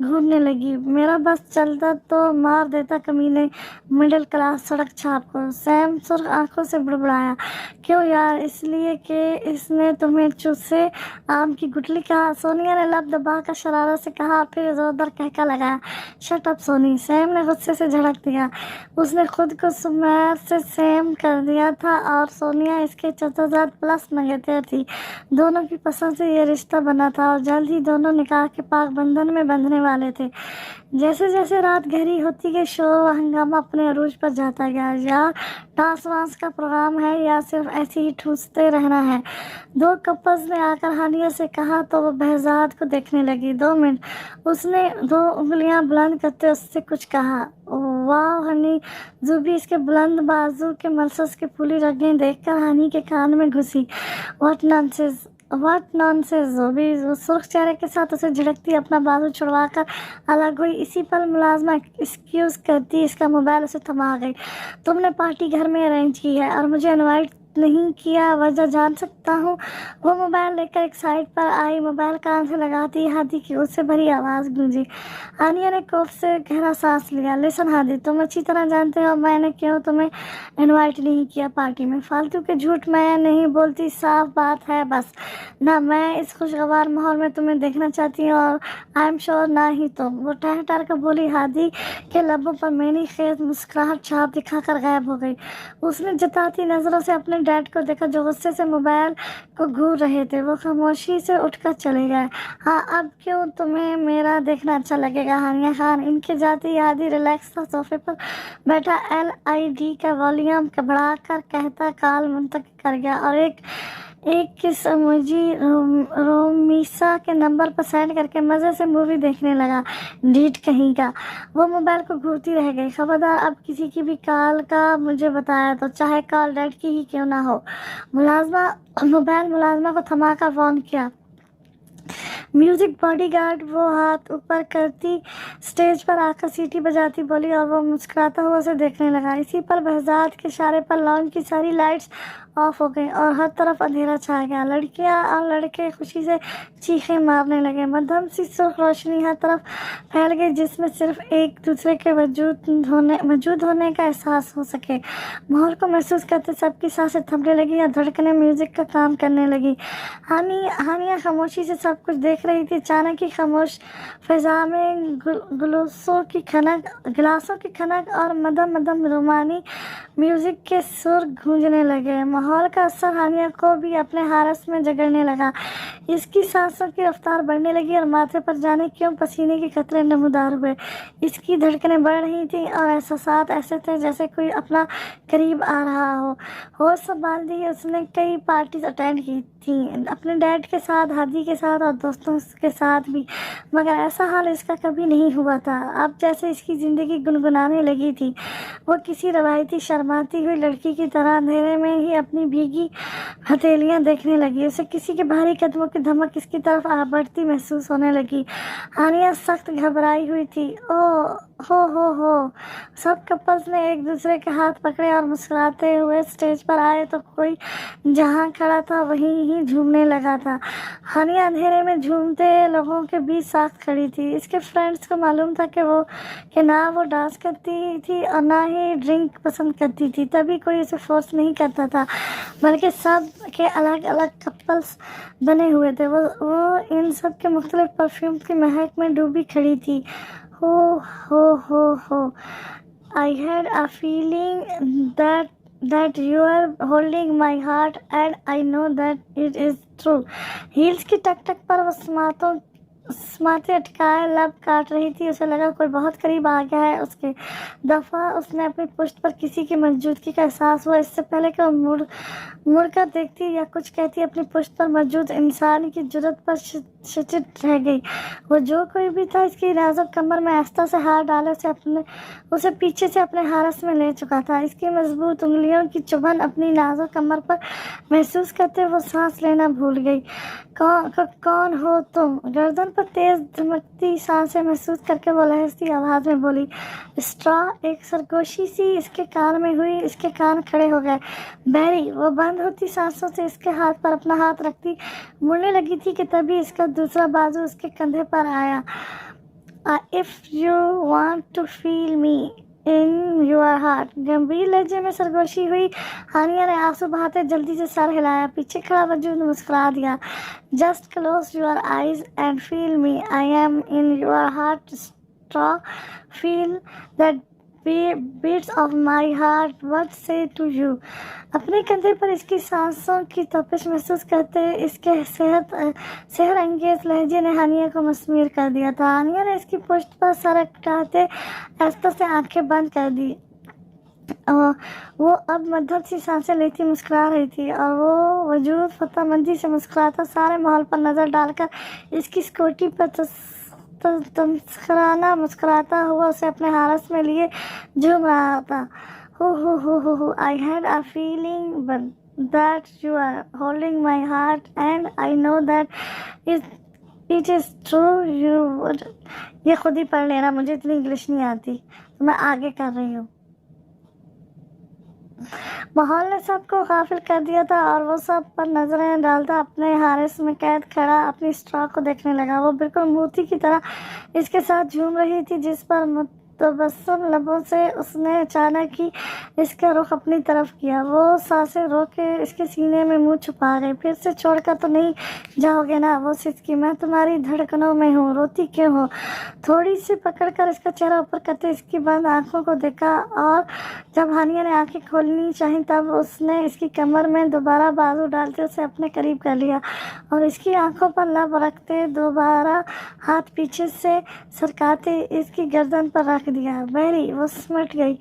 گھورنے لگی۔ میرا بس چلتا تو مار دیتا کمینے مڈل کلاس سڑک چھاپ کو۔ سیم سرخ آنکھوں سے بڑبڑایا۔ کیوں یار؟ اس لیے کہ اس نے تمہیں چوسے آم کی گٹلی کہا۔ سونیا نے لب دبا کر शरारत से कहा और फिर जोरदार कहका लगाया, शट अप सोनी। सैम ने गुस्से से झड़क दिया। उसने खुद को सुमेर से सैम कर दिया था और सोनिया इसके चतुर्जात प्लस मंगेतर थी। दोनों की पसंद से ये रिश्ता बना था और जल्द ही दोनों निकाह के पाक बंधन में बंधने वाले थे। जैसे जैसे रात गहरी होती गई, शोर व हंगामा अपने अरूज पर जाता गया। यार डांस वांस का प्रोग्राम है या सिर्फ ऐसे ही ठूसते रहना है? दो कपल्स ने आकर हानिया से कहा तो वो बहजाद को देखने लगी। 2 मिनट। उसने 2 उंगलियां बुलंद करते उससे कुछ कहा। वाह हनी। जूबी इसके बुलंद बाजू के मलसस के फूली रगें देखकर हानी के कान में घुसी। What nonsense. जूबी वो सुर्ख चेहरे के साथ उसे झिड़कती अपना बाजू छुड़वाकर अलग हुई। इसी पर मुलाजमा एक्सक्यूज करती इसका मोबाइल उसे थमा गई। तुमने पार्टी घर में अरेंज की है और मुझे इनवाइट नहीं किया, वजह जान सकता हूँ? वो मोबाइल लेकर एक साइड पर आई। मोबाइल कान से लगाती हादी की उससे भरी आवाज़ गूंजी। आनिया ने कोफ से गहरा सांस लिया। लिसन हादी, तुम अच्छी तरह जानते हो मैंने क्यों तुम्हें इनवाइट नहीं किया पार्टी में। फालतू के झूठ मैं नहीं बोलती, साफ बात है बस। ना मैं इस खुशगवार माहौल में तुम्हें देखना चाहती हूँ और आई एम श्योर ना ही तुम। वो ठहर ठहर कर बोली। हादी के लबों पर मैंने खेत मुस्कुराहट छाप दिखाकर गायब हो गई। उसने जताती नज़रों से अपने डैड को देखा जो गुस्से से मोबाइल को घूर रहे थे। वो खामोशी से उठकर चले गए। हाँ, अब क्यों तुम्हें मेरा देखना अच्छा लगेगा हानिया खान? इनके जाते ही हादी रिलैक्स था सोफे पर बैठा LID का वॉल्यूम बढ़ाकर कहता काल मुंतकिल कर गया और एक किस मुझी रोमीसा के नंबर पर सेंड करके मज़े से मूवी देखने लगा। डीट कहीं का। वो मोबाइल को घूरती रह गई। खबरदार अब किसी की भी कॉल का मुझे बताया तो, चाहे कॉल डैड की ही क्यों ना हो। मुलाजमा को थमाकर फोन किया। Music bodyguard. वो हाथ ऊपर करती स्टेज पर आकर सीटी बजाती बोली और वो मुस्कुराता हुआ उसे देखने लगा। इसी पर बहजाद के इशारे पर लॉन्च की सारी लाइट्स ऑफ हो गई और हर तरफ अंधेरा छा गया। लड़कियां और लड़के खुशी से चीखें मारने लगे। मध्यम सी सुर्ख रोशनी हर तरफ फैल गई जिसमें सिर्फ एक दूसरे के मौजूद होने का एहसास हो सके। माहौल को महसूस करते सबकी सांसें थमने लगी और धड़कनें म्यूजिक का काम करने लगी। हानिया खामोशी से सब कुछ देख रही थी। अचानक ही खामोश फिजा में गिलासों की खनक और मदम रोमानी म्यूजिक के सुर गूंजने लगे। माहौल का असर हानिया को भी अपने हारस में जगड़ने लगा। इसकी सांसों की रफ्तार बढ़ने लगी और माथे पर जाने क्यों पसीने के कतरे नमूदार हुए। इसकी धड़कनें बढ़ रही थीं और एहसासात ऐसे थे जैसे कोई अपना करीब आ रहा हो। होश संभाल दी उसने कई पार्टीज अटेंड की थी, अपने डैड के साथ, हादी के साथ और दोस्तों के साथ भी, मगर ऐसा हाल इसका कभी नहीं हुआ था। अब जैसे इसकी ज़िंदगी गुनगुनाने लगी थी। वो किसी रवायती शर्माती हुई लड़की की तरह अंधेरे में ही अपनी भीगी हथेलियां देखने लगी। उसे किसी के भारी कदमों की धमक इसकी तरफ बढ़ती महसूस होने लगी। हानिया सख्त घबराई हुई थी। हो। सब कपल्स ने एक दूसरे के हाथ पकड़े और मुस्कुराते हुए स्टेज पर आए तो कोई जहाँ खड़ा था वहीं ही झूमने लगा था। हानिया अंधेरे में झूमते लोगों के बीच साथ खड़ी थी। इसके फ्रेंड्स को मालूम था कि ना वो डांस करती थी और ना ही ड्रिंक पसंद करती थी, तभी कोई उसे फोर्स नहीं करता था, बल्कि सब के अलग अलग कपल्स बने हुए थे। वो इन सब के मुख्तलिफ परफ्यूम की महक में डूबी खड़ी थी। हो। I had a feeling that you are holding my heart and I know that it is true. Heels की टक टक पर वो स्माते अटकाए लब काट रही थी। उसे लगा कोई बहुत करीब आ गया है। उसके दफ़ा उसने अपनी पुश्त पर किसी की मौजूदगी का एहसास हुआ। इससे पहले कि वो मुड़ कर देखती या कुछ कहती, अपनी पुश्त पर मौजूद इंसान की जुर्रत पर शिथिल रह गई। वो जो कोई भी था इसकी नाजुक कमर में आहिस्ता से हाथ डाले उसे पीछे से अपने हारस में ले चुका था। इसकी मजबूत उंगलियों की चुभन अपनी नाजुक कमर पर महसूस करते वो सांस लेना भूल गई। कौन हो तुम? गर्दन पर तेज धमकती सांसें महसूस करके वो लहरती आवाज में बोली। स्ट्रॉ। एक सरगोशी सी इसके कान में हुई। इसके कान खड़े हो गए। बैरी। वो बंद होती सांसों से इसके हाथ पर अपना हाथ रखती मुड़ने लगी थी कि तभी इसका दूसरा बाजू उसके कंधे पर आया। If you want to feel me, in your heart. गंभीर लहजे में सरगोशी हुई हानिया ने आंसू बहाते जल्दी से सर हिलाया, पीछे खड़ा वजूद मुस्कुरा दिया. Just close your eyes and feel me. I am in your heart. Feel that beats of my heart. What say to you? अपने कंधे पर इसकी सांसों की तपिश महसूस करते इसके सेहर अंगेज लहजे ने हानिया को मसमीर कर दिया था. हानिया ने इसकी पुश्त पर सर अटकाते आहिस्ता से आंखें बंद कर दी. वो अब मध्यम सी सांसें लेती मुस्कुरा रही थी और वो वजूद फतहमंदी से मुस्कुराता सारे माहौल पर नज़र डालकर इसकी स्कूटी पर तमस्कराना मुस्कुराता हुआ उसे अपने हारस में लिए झूम रहा था. हो I had a feeling that you are holding my heart and I know that it is true. You would. ये खुद ही पढ़ लेना, मुझे इतनी इंग्लिश नहीं आती तो मैं आगे कर रही हूँ. माहौल ने सबको गाफिल कर दिया था और वो सब पर नजरें डालता अपने हारिस में कैद खड़ा अपनी स्टॉक को देखने लगा. वो बिल्कुल मूर्ति की तरह इसके साथ झूम रही थी, जिस पर तबस्सुम लबों से उसने अचानक ही इसका रुख अपनी तरफ किया. वो सांसें रोक के इसके सीने में मुंह छुपा गई. फिर से छोड़कर तो नहीं जाओगे ना? वो सिसकी. मैं तुम्हारी धड़कनों में हूँ, रोती क्यों हो? थोड़ी सी पकड़कर इसका चेहरा ऊपर करते इसकी बंद आंखों को देखा और जब हानिया ने आंखें खोलनी चाही तब उसने इसकी कमर में दोबारा बाजू डालते उसे अपने करीब कर लिया और इसकी आंखों पर लब रखते दोबारा हाथ पीछे से सरकाते इसकी गर्दन पर रख दिया. बैरी. वो सिमट गई.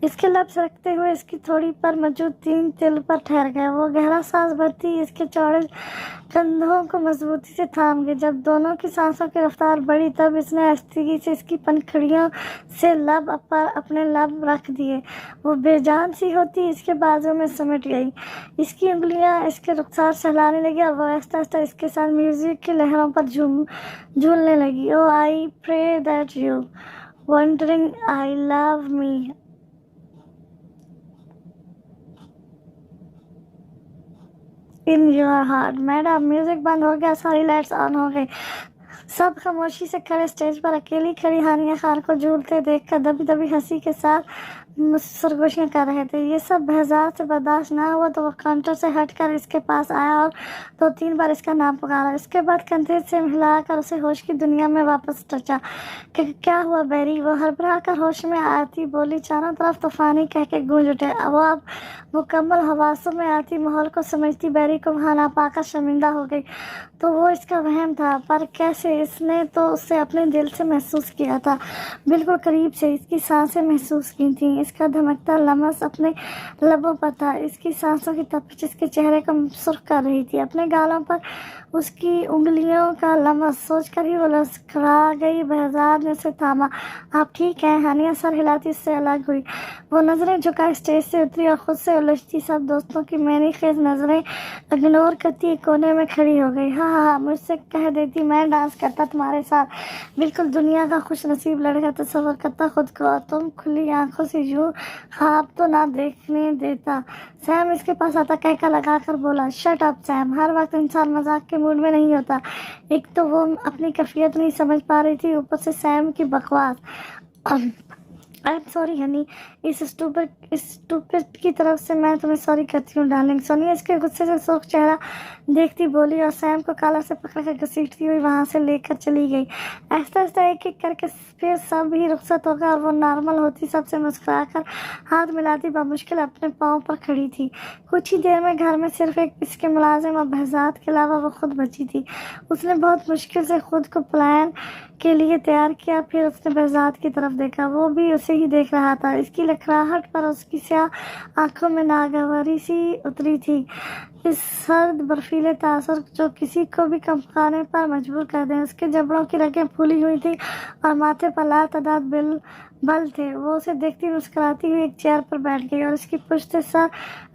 इसके लब सरकते हुए इसकी थोड़ी पर मौजूद 3 तिल पर ठहर गए. वो गहरा सांस भरती इसके चौड़े कंधों को मजबूती से थाम गई. जब दोनों की सांसों की रफ्तार बढ़ी तब इसने आहिस्तगी से इसकी पनखड़ियों से लब पर अपने लब रख दिए. वो बेजान सी होती इसके बाजू में सिमट गई. इसकी उंगलियां इसके रुखसार से हिलाने लगी और वो आहिस्ता आहिस्ता इसके साथ म्यूजिक की लहरों पर झूलने लगी. Oh I pray that you wondering I love me. In your heart. Madam. Music बंद हो गया, सारी लाइट्स ऑन हो गई. सब खामोशी से खड़े स्टेज पर अकेली खड़ी हानिया खान को झूलते देखकर दबी दबी हंसी के साथ सरगोशियाँ कर रहे थे. ये सब बेहजार से बर्दाश्त ना हुआ तो वो काउंटर से हटकर इसके पास आया और 2-3 बार इसका नाम पुकारा. इसके बाद कंधे से हिलाकर उसे होश की दुनिया में वापस टचा. कि क्या हुआ बैरी? वो हड़बड़ा कर होश में आती बोली. चारों तरफ तूफानी कह के गूंज उठे. वो अब मुकम्मल हवासों में आती माहौल को समझती बैरी को वहाँ ना पाकर शर्मिंदा हो गई. तो वो इसका वहम था, पर कैसे? इसने तो उसे अपने दिल से महसूस किया था, बिल्कुल करीब से इसकी सांसें महसूस की थी. इसका धमकता लमस अपने लबों पर था. इसकी सांसों की तपिश इसके चेहरे को सुर्ख कर रही थी. अपने गालों पर उसकी उंगलियों का लमस सोचकर ही वो लस्करा गई. बहजाद ने उसे थामा. आप ठीक हैं? हानिया सर हिलाती उससे अलग हुई. वो नज़रें झुका स्टेज से उतरी और खुद से उलझती सब दोस्तों की मैनी खेज नज़रें इग्नोर करती एक कोने में खड़ी हो गई. हाँ, मुझसे कह देती मैं डांस करता तुम्हारे साथ. बिल्कुल दुनिया का खुश नसीब लड़का तस्वर करता खुद को और तुम खुली आंखों से यूं ख्वाब तो ना देखने देता. सैम इसके पास आता कहका लगा कर बोला. Shut up Sam. हर वक्त इंसान मजाक के मूड में नहीं होता. एक तो वो अपनी कैफियत नहीं समझ पा रही थी, ऊपर से सैम की बकवास. I am sorry Honey. इस स्टूपिड की तरफ से मैं तुम्हें सॉरी कहती हूँ डार्लिंग. सोनिया इसके गुस्से से सुर्ख चेहरा देखती बोली और सैम को काला से पकड़ कर घसीटती हुई वहाँ से लेकर चली गई. आहिस्ता आहिस्ता एक एक करके फिर सब ही रुखसत होगा और वो नॉर्मल होती सबसे मुस्कुरा कर हाथ मिलाती बामुश्किल अपने पाँव पर खड़ी थी. कुछ ही देर में घर में सिर्फ एक इसके मुलाजिम और बहजाद के अलावा वो खुद बची थी. उसने बहुत मुश्किल से खुद को पलायन के लिए तैयार किया. फिर उसने बहजाद की तरफ देखा. वो भी उसे ही देख रहा था. इसकी लखराहट पर उसकी स्याह आंखों में नागवारी सी उतरी थी. इस सर्द बर्फीले तासुर जो किसी को भी कंपकाने पर मजबूर कर दें. उसके जबड़ों की रगें फूली हुई थी और माथे पर लाल तादाद बल थे. वो उसे देखती मुस्कुराती हुई एक चेयर पर बैठ गई और उसकी पुश्त से सर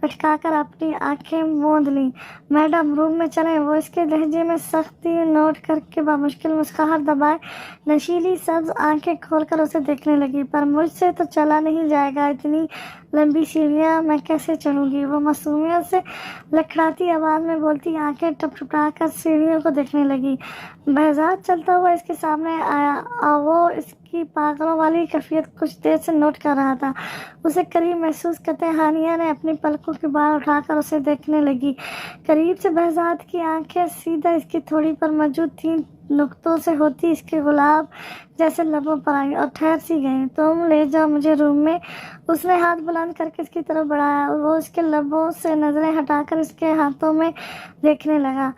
लटकाकर अपनी आंखें मूंद लीं. मैडम रूम में चलें. वो इसके लहजे में सख्ती नोट करके बामुश्किल मुस्कुराहट दबाए नशीली सब्ज आंखें खोलकर उसे देखने लगी. पर मुझसे तो चला नहीं जाएगा. इतनी लंबी सीढ़ियाँ मैं कैसे चढ़ूँगी। वो मासूमियत से लड़खड़ाती आवाज़ में बोलती आंखें टपटपा कर सीढ़ियों को देखने लगी। बहजाद चलता हुआ इसके सामने आया और वो इसकी पागलों वाली कैफियत कुछ देर से नोट कर रहा था। उसे करीब महसूस करते हानिया ने अपनी पलकों के बाल उठाकर उसे देखने लगी। करीब से बहजाद की आंखें सीधा इसकी थोड़ी पर मौजूद 3 नुक्तों से होती इसके गुलाब जैसे लबों पर आई और ठहर सी गई। तुम ले जाओ मुझे रूम में। उसने हाथ बुलंद करके इसकी तरफ बढ़ाया और वो इसके लबों से नजरें हटाकर इसके हाथों में देखने लगा,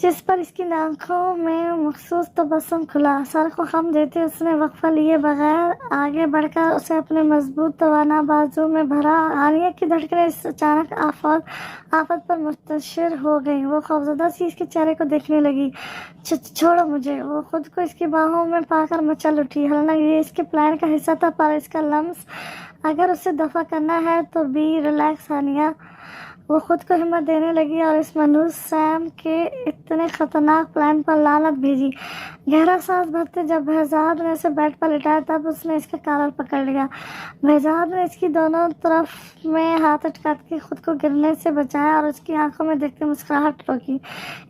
जिस पर इसकी आंखों में मखसूस तबस्सुम खुला। सर को खम देते उसने वक्फा लिए बगैर आगे बढ़कर उसे अपने मजबूत तवाना बाजू में भरा। हानिया की धड़कनें इस अचानक आफत पर मुस्तशिर हो गई। वो खौफजदा सी इसके चेहरे को देखने लगी। छोड़ो मुझे। वो खुद को इसकी बाहों में पाकर मचल उठी। हालांकि ये इसके प्लान का हिस्सा था, पर इसका लम्स अगर उसे दफा करना है तो बी रिलैक्स हानिया। वो खुद को हिम्मत देने लगी और इस मनहूस सैम के इतने खतरनाक प्लान पर लानत भेजी। गहरा सांस भरते जब बहजाद ने उसे बेड पर लिटाया तब उसने इसका कॉलर पकड़ लिया। बहजाद ने इसकी दोनों तरफ में हाथ अटका के खुद को गिरने से बचाया और उसकी आंखों में देखते मुस्कुराहट रोकी।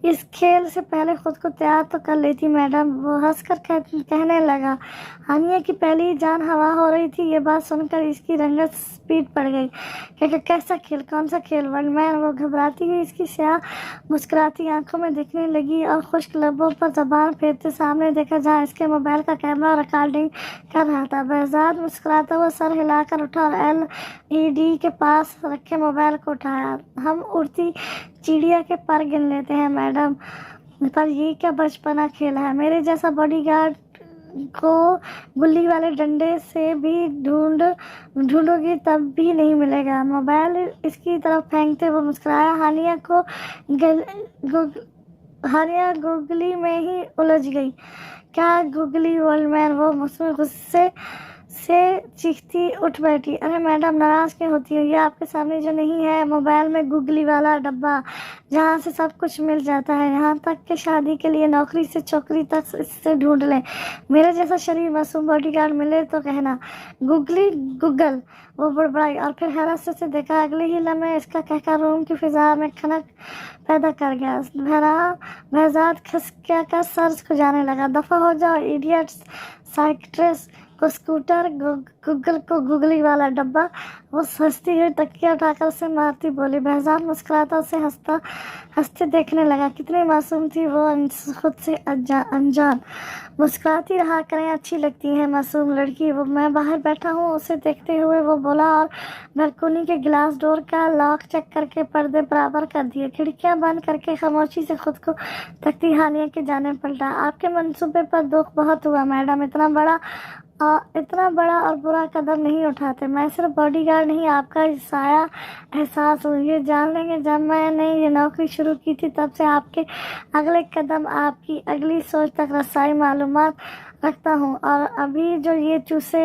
इस खेल से पहले खुद को तैयार तो कर लेती मैडम। वो हंसकर कहने लगा। हानिया की पहली जान हवा हो रही थी। ये बात सुनकर इसकी रंगत स्पीड पड़ गई। क्योंकि कैसा खेल, कौन सा खेल वर्ल्डमैन। वो घबराती हुई इसकी स्याह मुस्कुराती आंखों में देखने लगी और खुश्क लबों पर जबान फेरते सामने देखा जहाँ इसके मोबाइल का कैमरा रिकॉर्डिंग कर रहा था। बहजाद मुस्कुराता हुआ सर हिलाकर उठा और LED के पास रखे मोबाइल को उठाया। हम उड़ती चिड़िया के पर गिन लेते हैं मैडम, पर ये क्या बचपना खेल है। मेरे जैसा बॉडीगार्ड को गुल्ली वाले डंडे से भी ढूंढोगी तब भी नहीं मिलेगा। मोबाइल इसकी तरफ फेंकते वो मुस्कुराया। हानिया गुगली में ही उलझ गई। क्या गुगली वर्ल्डमैन। वो मुझसे गुस्से से चीखती उठ बैठी। अरे मैडम नाराज क्यों होती है। ये आपके सामने जो नहीं है मोबाइल में गुगली वाला डब्बा जहाँ से सब कुछ मिल जाता है, यहाँ तक कि शादी के लिए नौकरी से छोकरी तक इससे ढूंढ लें। मेरे जैसा शरीर मासूम बॉडीगार्ड मिले तो कहना गूगल। वो बड़बड़ाई और फिर हैरत से देखा। अगले ही लम्हे इसका कहकर रूम की फिजा में खनक पैदा कर गया। बहजाद खिसका कर सर खुजाने लगा। दफा हो जाओ इडियट्स। साइकिट्रिस्ट को स्कूटर, गूगल को गुगली वाला डब्बा। वो हंसती हुई तकिया उठाकर उसे मारती बोली। बहजाद मुस्कुराता उसे हंसते देखने लगा। कितनी मासूम थी वो, खुद से अनजान। मुस्कुराती रहा करें, अच्छी लगती है मासूम लड़की। वो मैं बाहर बैठा हूँ उसे देखते हुए वो बोला और बालकनी के ग्लास डोर का लॉक चेक करके पर्दे बराबर कर दिए। खिड़कियां बंद करके खामोशी से खुद को तकती हानिया के जाने पलटा। आपके मंसूबे पर दुख बहुत हुआ मैडम। इतना बड़ा और बुरा कदम नहीं उठाते। मैं सिर्फ बॉडीगार्ड नहीं, आपका साया एहसास हूँ। ये जान लेंगे जब मैंने ये नौकरी शुरू की थी तब से आपके अगले कदम, आपकी अगली सोच तक रसाई मालूमात रखता हूँ। और अभी जो ये चूसे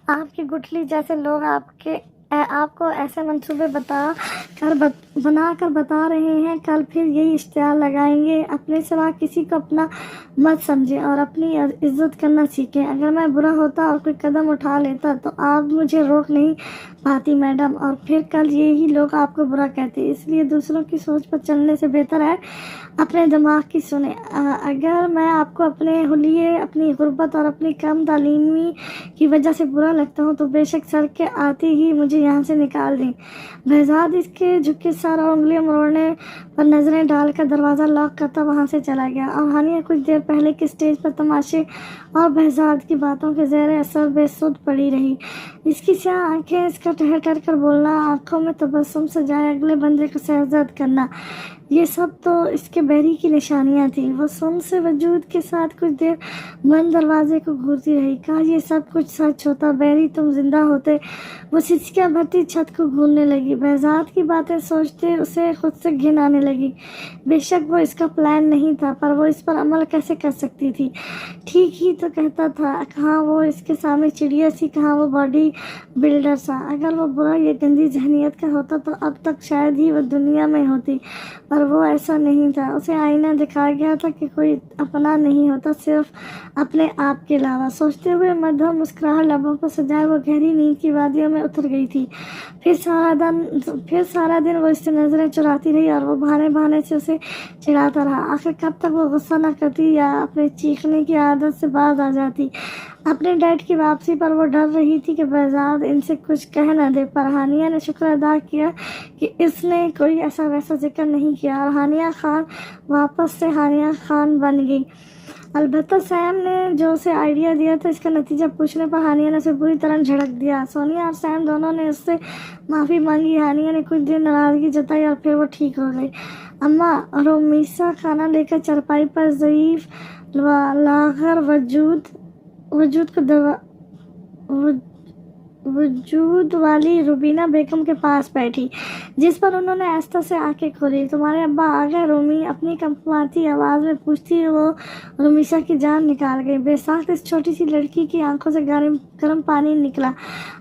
आपकी गुठली जैसे लोग आपको ऐसे मंसूबे बना कर बता रहे हैं, कल फिर यही इश्तिहार लगाएंगे। अपने सिवा किसी को अपना मत समझे और अपनी इज्जत करना सीखें। अगर मैं बुरा होता और कोई कदम उठा लेता तो आप मुझे रोक नहीं पाती मैडम, और फिर कल यही लोग आपको बुरा कहते। इसलिए दूसरों की सोच पर चलने से बेहतर है अपने दिमाग की सुने। अगर मैं आपको अपने हुलिये, अपनी गुर्बत और अपनी कम तालीमी की वजह से बुरा लगता हूँ तो बेशक सर के आते ही मुझे यहाँ से निकाल दें। बहजाद इसके झुके सर और उंगलियां मरोड़ने पर नजरें डालकर दरवाज़ा लॉक करता वहाँ से चला गया। और हानिया कुछ देर पहले की स्टेज पर तमाशे और बहजाद की बातों के ज़ेरे असर बेसुध पड़ी रही। इसकी स्याह आंखें, इसका ठहर कर बोलना, आंखों में तबस्सुम सजाए अगले बंदे को सहजद करना, ये सब तो इसके बैरी की निशानियां थी। वो सुन से वजूद के साथ कुछ देर बंद दरवाजे को घूरती रही। कहा ये सब कुछ सच होता, बैरी तुम जिंदा होते। वो सिसकियां भरती छत को घूरने लगी। बहजाद की बातें सोचते उसे खुद से घिन आने लगी। बेशक वो इसका प्लान नहीं था, पर वो इस पर अमल कैसे कैसे कर सकती थी, ठीक ही तो कहता था, कहाँ वो इसके सामने चिड़िया सी, कहाँ वो बॉडी बिल्डर सा। अगर वो बुरा या गंदी जहनीत का होता तो अब तक शायद ही वो दुनिया में होती, पर वो ऐसा नहीं था। उसे आईना दिखाया गया था कि कोई अपना नहीं होता सिर्फ अपने आप के अलावा। सोचते हुए मध्यम मुस्कुराहट लबों को सजाए वो गहरी नींद की वादियों में उतर गई थी। फिर सारा दिन वो इससे नजरें चुराती रही और वो बहाने बहाने से उसे चिढ़ाता रहा। आखिर कब तक वो गुस्सा न करती या अपने चीखने की आदत से बाज आ जाती। अपने डैड की वापसी पर वो डर रही थी कि बहजाद इनसे कुछ कह न दे, पर हानिया ने शुक्र अदा किया कि इसने कोई ऐसा वैसा जिक्र नहीं किया और हानिया खान वापस से हानिया खान बन गई। अलबत्ता सैम ने जो उसे आइडिया दिया था, इसका नतीजा पूछने पर हानिया ने उसे बुरी तरह झड़क दिया। सोनिया और सैम दोनों ने उससे माफ़ी मांगी। हानिया ने कुछ देर नाराज़गी जताई और फिर वो ठीक हो गई। अम्मा, रोमिसा खाना लेकर चारपाई पर ज़ईफ़ लाग़र वजूद वाली रुबीना बेगम के पास बैठी, जिस पर उन्होंने आस्था से आंखें खोली। तुम्हारे अब्बा आ गए? रोमी अपनी कंपमाती आवाज़ में पूछती वो रुमीसा की जान निकाल गई। बेसाख्त इस छोटी सी लड़की की आंखों से गर्म पानी निकला।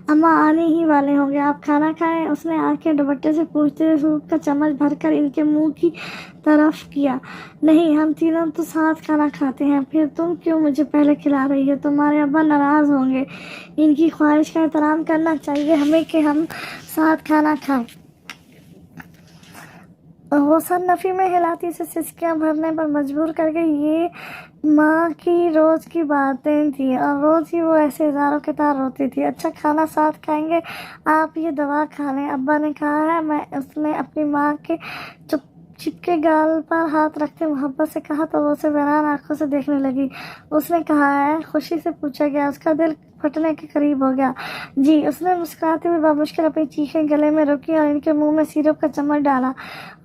अम्मा आने ही वाले होंगे, आप खाना खाएं? उसने आंखें दुपट्टे से पूछते हुए सूप का चम्मच भरकर इनके मुंह की तरफ किया। नहीं, हम तीनों तो साथ खाना खाते हैं। फिर तुम क्यों मुझे पहले खिला रही हो? तुम्हारे अब्बा नाराज़ होंगे। इनकी ख्वाहिश का एहतराम करना चाहिए हमें कि हम साथ खाना खाएं। वो सर नफ़ी में हिलाती से सिसकियां भरने पर मजबूर कर गई। ये माँ की रोज़ की बातें थी और रोज़ ही वो ऐसे हज़ारों के तार रोती थी। अच्छा, खाना साथ खाएंगे, आप ये दवा खा लें, अब्बा ने कहा है। उसने अपनी माँ के चिपके गाल पर हाथ रखते मोहब्बत से कहा तो वो उसे वीरान आंखों से देखने लगी। उसने कहा है? खुशी से पूछा गया। उसका दिल फटने के करीब हो गया। जी, उसने मुस्कुराते हुए बामुश्किल अपनी चीखें गले में रोकी और इनके मुंह में सिरप का चम्मच डाला।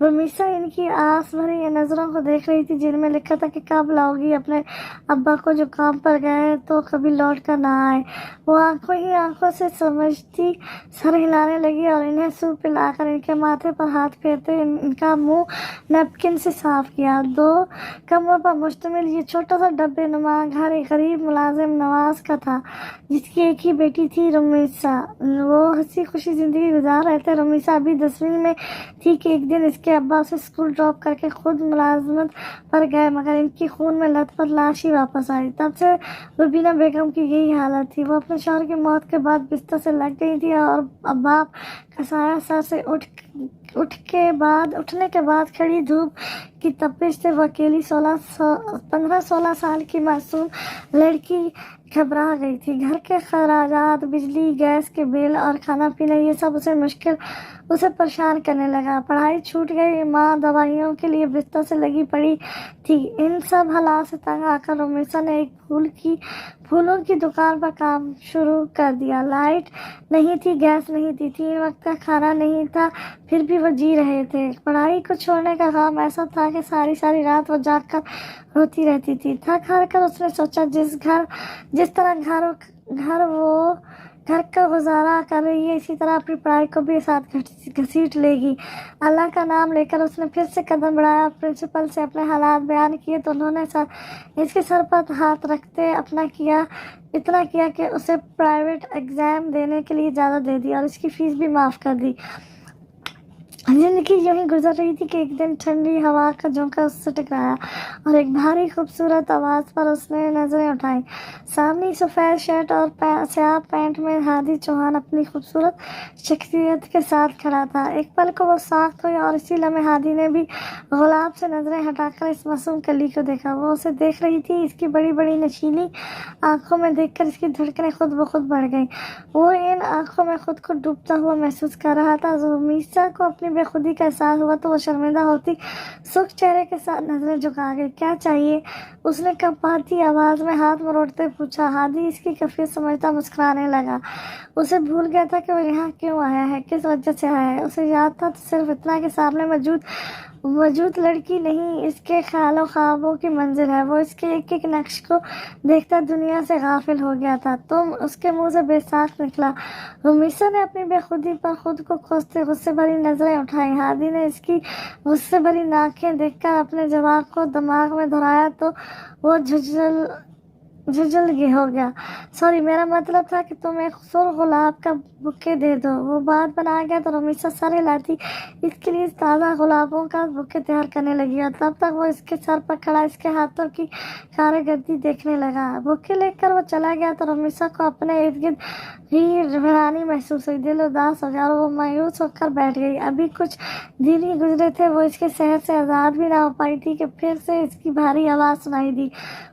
रुमीसा इनकी आस भरी नज़रों को देख रही थी, जिनमें लिखा था कि कब लाओगी अपने अब्बा को जो काम पर गए तो कभी लौट कर ना आए। वो आंखों से समझती सर हिलाने लगी और इन्हें सूप पिलाकर इनके माथे पर हाथ फेरते इनका मुंह नैपकिन से साफ किया। 2 कमरों पर मुश्तमिल ये छोटा सा डब्बे नुमा घर एक गरीब मुलाजिम नवाज का था, जिसकी एक ही बेटी थी, रुमीसा। वो हंसी खुशी ज़िंदगी गुजार रहे थे। रुमीसा अभी 10वीं में थी कि एक दिन इसके अब्बा उसे स्कूल ड्रॉप करके खुद मुलाजमत पर गए, मगर इनकी खून में लथपथ लाश ही वापस आई। तब से रुबीना बेगम की यही हालत थी। वो अपने शौहर की मौत के बाद बिस्तर से लग गई थी और बाप का साया सर से उठने के बाद खड़ी धूप की तपिश से वो अकेली 15-16 साल की मासूम लड़की घबरा गई थी। घर के खर्चात, बिजली, गैस के बिल और खाना पीना, ये सब उसे परेशान करने लगा। पढ़ाई छूट गई, माँ दवाइयों के लिए बिस्तर से लगी पड़ी थी। इन सब हालात से तंग आकर रुमीसा ने एक फूलों की दुकान पर काम शुरू कर दिया। लाइट नहीं थी, गैस नहीं थी, 3 वक्त का खाना नहीं था, फिर भी वो जी रहे थे। पढ़ाई को छोड़ने का काम ऐसा था कि सारी रात वो जागकर रोती रहती थी। थक हार कर उसने सोचा जिस तरह घर का गुजारा कर रही है, इसी तरह अपनी पढ़ाई को भी साथ घसीट लेगी। अल्लाह का नाम लेकर उसने फिर से कदम बढ़ाया। प्रिंसिपल से अपने हालात बयान किए तो उन्होंने इसके सर पर हाथ रखते इतना किया कि उसे प्राइवेट एग्ज़ाम देने के लिए इजाज़त दे दी और इसकी फ़ीस भी माफ़ कर दी। जिंदगी यूं ही गुजर रही थी कि एक दिन ठंडी हवा का झोंका उससे टकराया और एक भारी खूबसूरत आवाज़ पर उसने नज़रें उठाई। सामने सफ़ेद शर्ट और स्याह पैंट में हादी चौहान अपनी खूबसूरत शख्सियत के साथ खड़ा था। एक पल को वो साख्त हुई और इसी लम्हे हादी ने भी गुलाब से नज़रें हटाकर इस मासूम कली को देखा। वो उसे देख रही थी। इसकी बड़ी बड़ी नशीली आंखों में देखकर इसकी धड़कनें खुद ब खुद बढ़ गईं। वो इन आंखों में खुद को डूबता हुआ महसूस कर रहा था। रुमीसा को अपनी बेखुदी का एहसास हुआ तो वो शर्मिंदा होती सुख चेहरे के साथ नजरें झुका गई। क्या चाहिए? उसने कंपाती आवाज में हाथ मरोड़ते पूछा। हादी इसकी कैफियत समझता मुस्कुराने लगा। उसे भूल गया था कि वो यहाँ क्यों आया है, किस वजह से आया है। उसे याद था तो सिर्फ इतना कि सामने मौजूद وجود لڑکی نہیں، اس کے خیال و خوابوں کی منزل ہے۔ وہ اس کے ایک ایک نقش کو دیکھتا دنیا سے غافل ہو گیا تھا۔ تم اس کے منہ سے بے ساکھ نکلا۔ رمیسا نے اپنی بے خودی پر خود کو کوستے غصے بھری نظریں اٹھائیں۔ ہادی نے اس کی غصے بھری آنکھیں دیکھ کر اپنے جواب کو دماغ میں دہرایا تو وہ جھجھل ہو گیا۔ سوری، میرا مطلب تھا کہ تم ایک سرخ گلاب کا بکے دے دو۔ وہ بات بنا گیا تو رمیسا سر ہلاتی اس کے لیے تازہ گلابوں کا بکے تیار کرنے لگی اور تب تک وہ اس کے سر پر کھڑا اس کے ہاتھوں کی کارکردگی دیکھنے لگا۔ بکے لے کر وہ چلا گیا تو رمیسا کو اپنے ارد گرد ہی ویرانی محسوس ہوئی۔ دل اداس ہو گیا اور وہ مایوس ہو کر بیٹھ گئی۔ ابھی کچھ دن ہی گزرے تھے، وہ اس کے شہر سے آزاد بھی نہ ہو پائی تھی کہ پھر سے اس کی بھاری آواز سنائی دی۔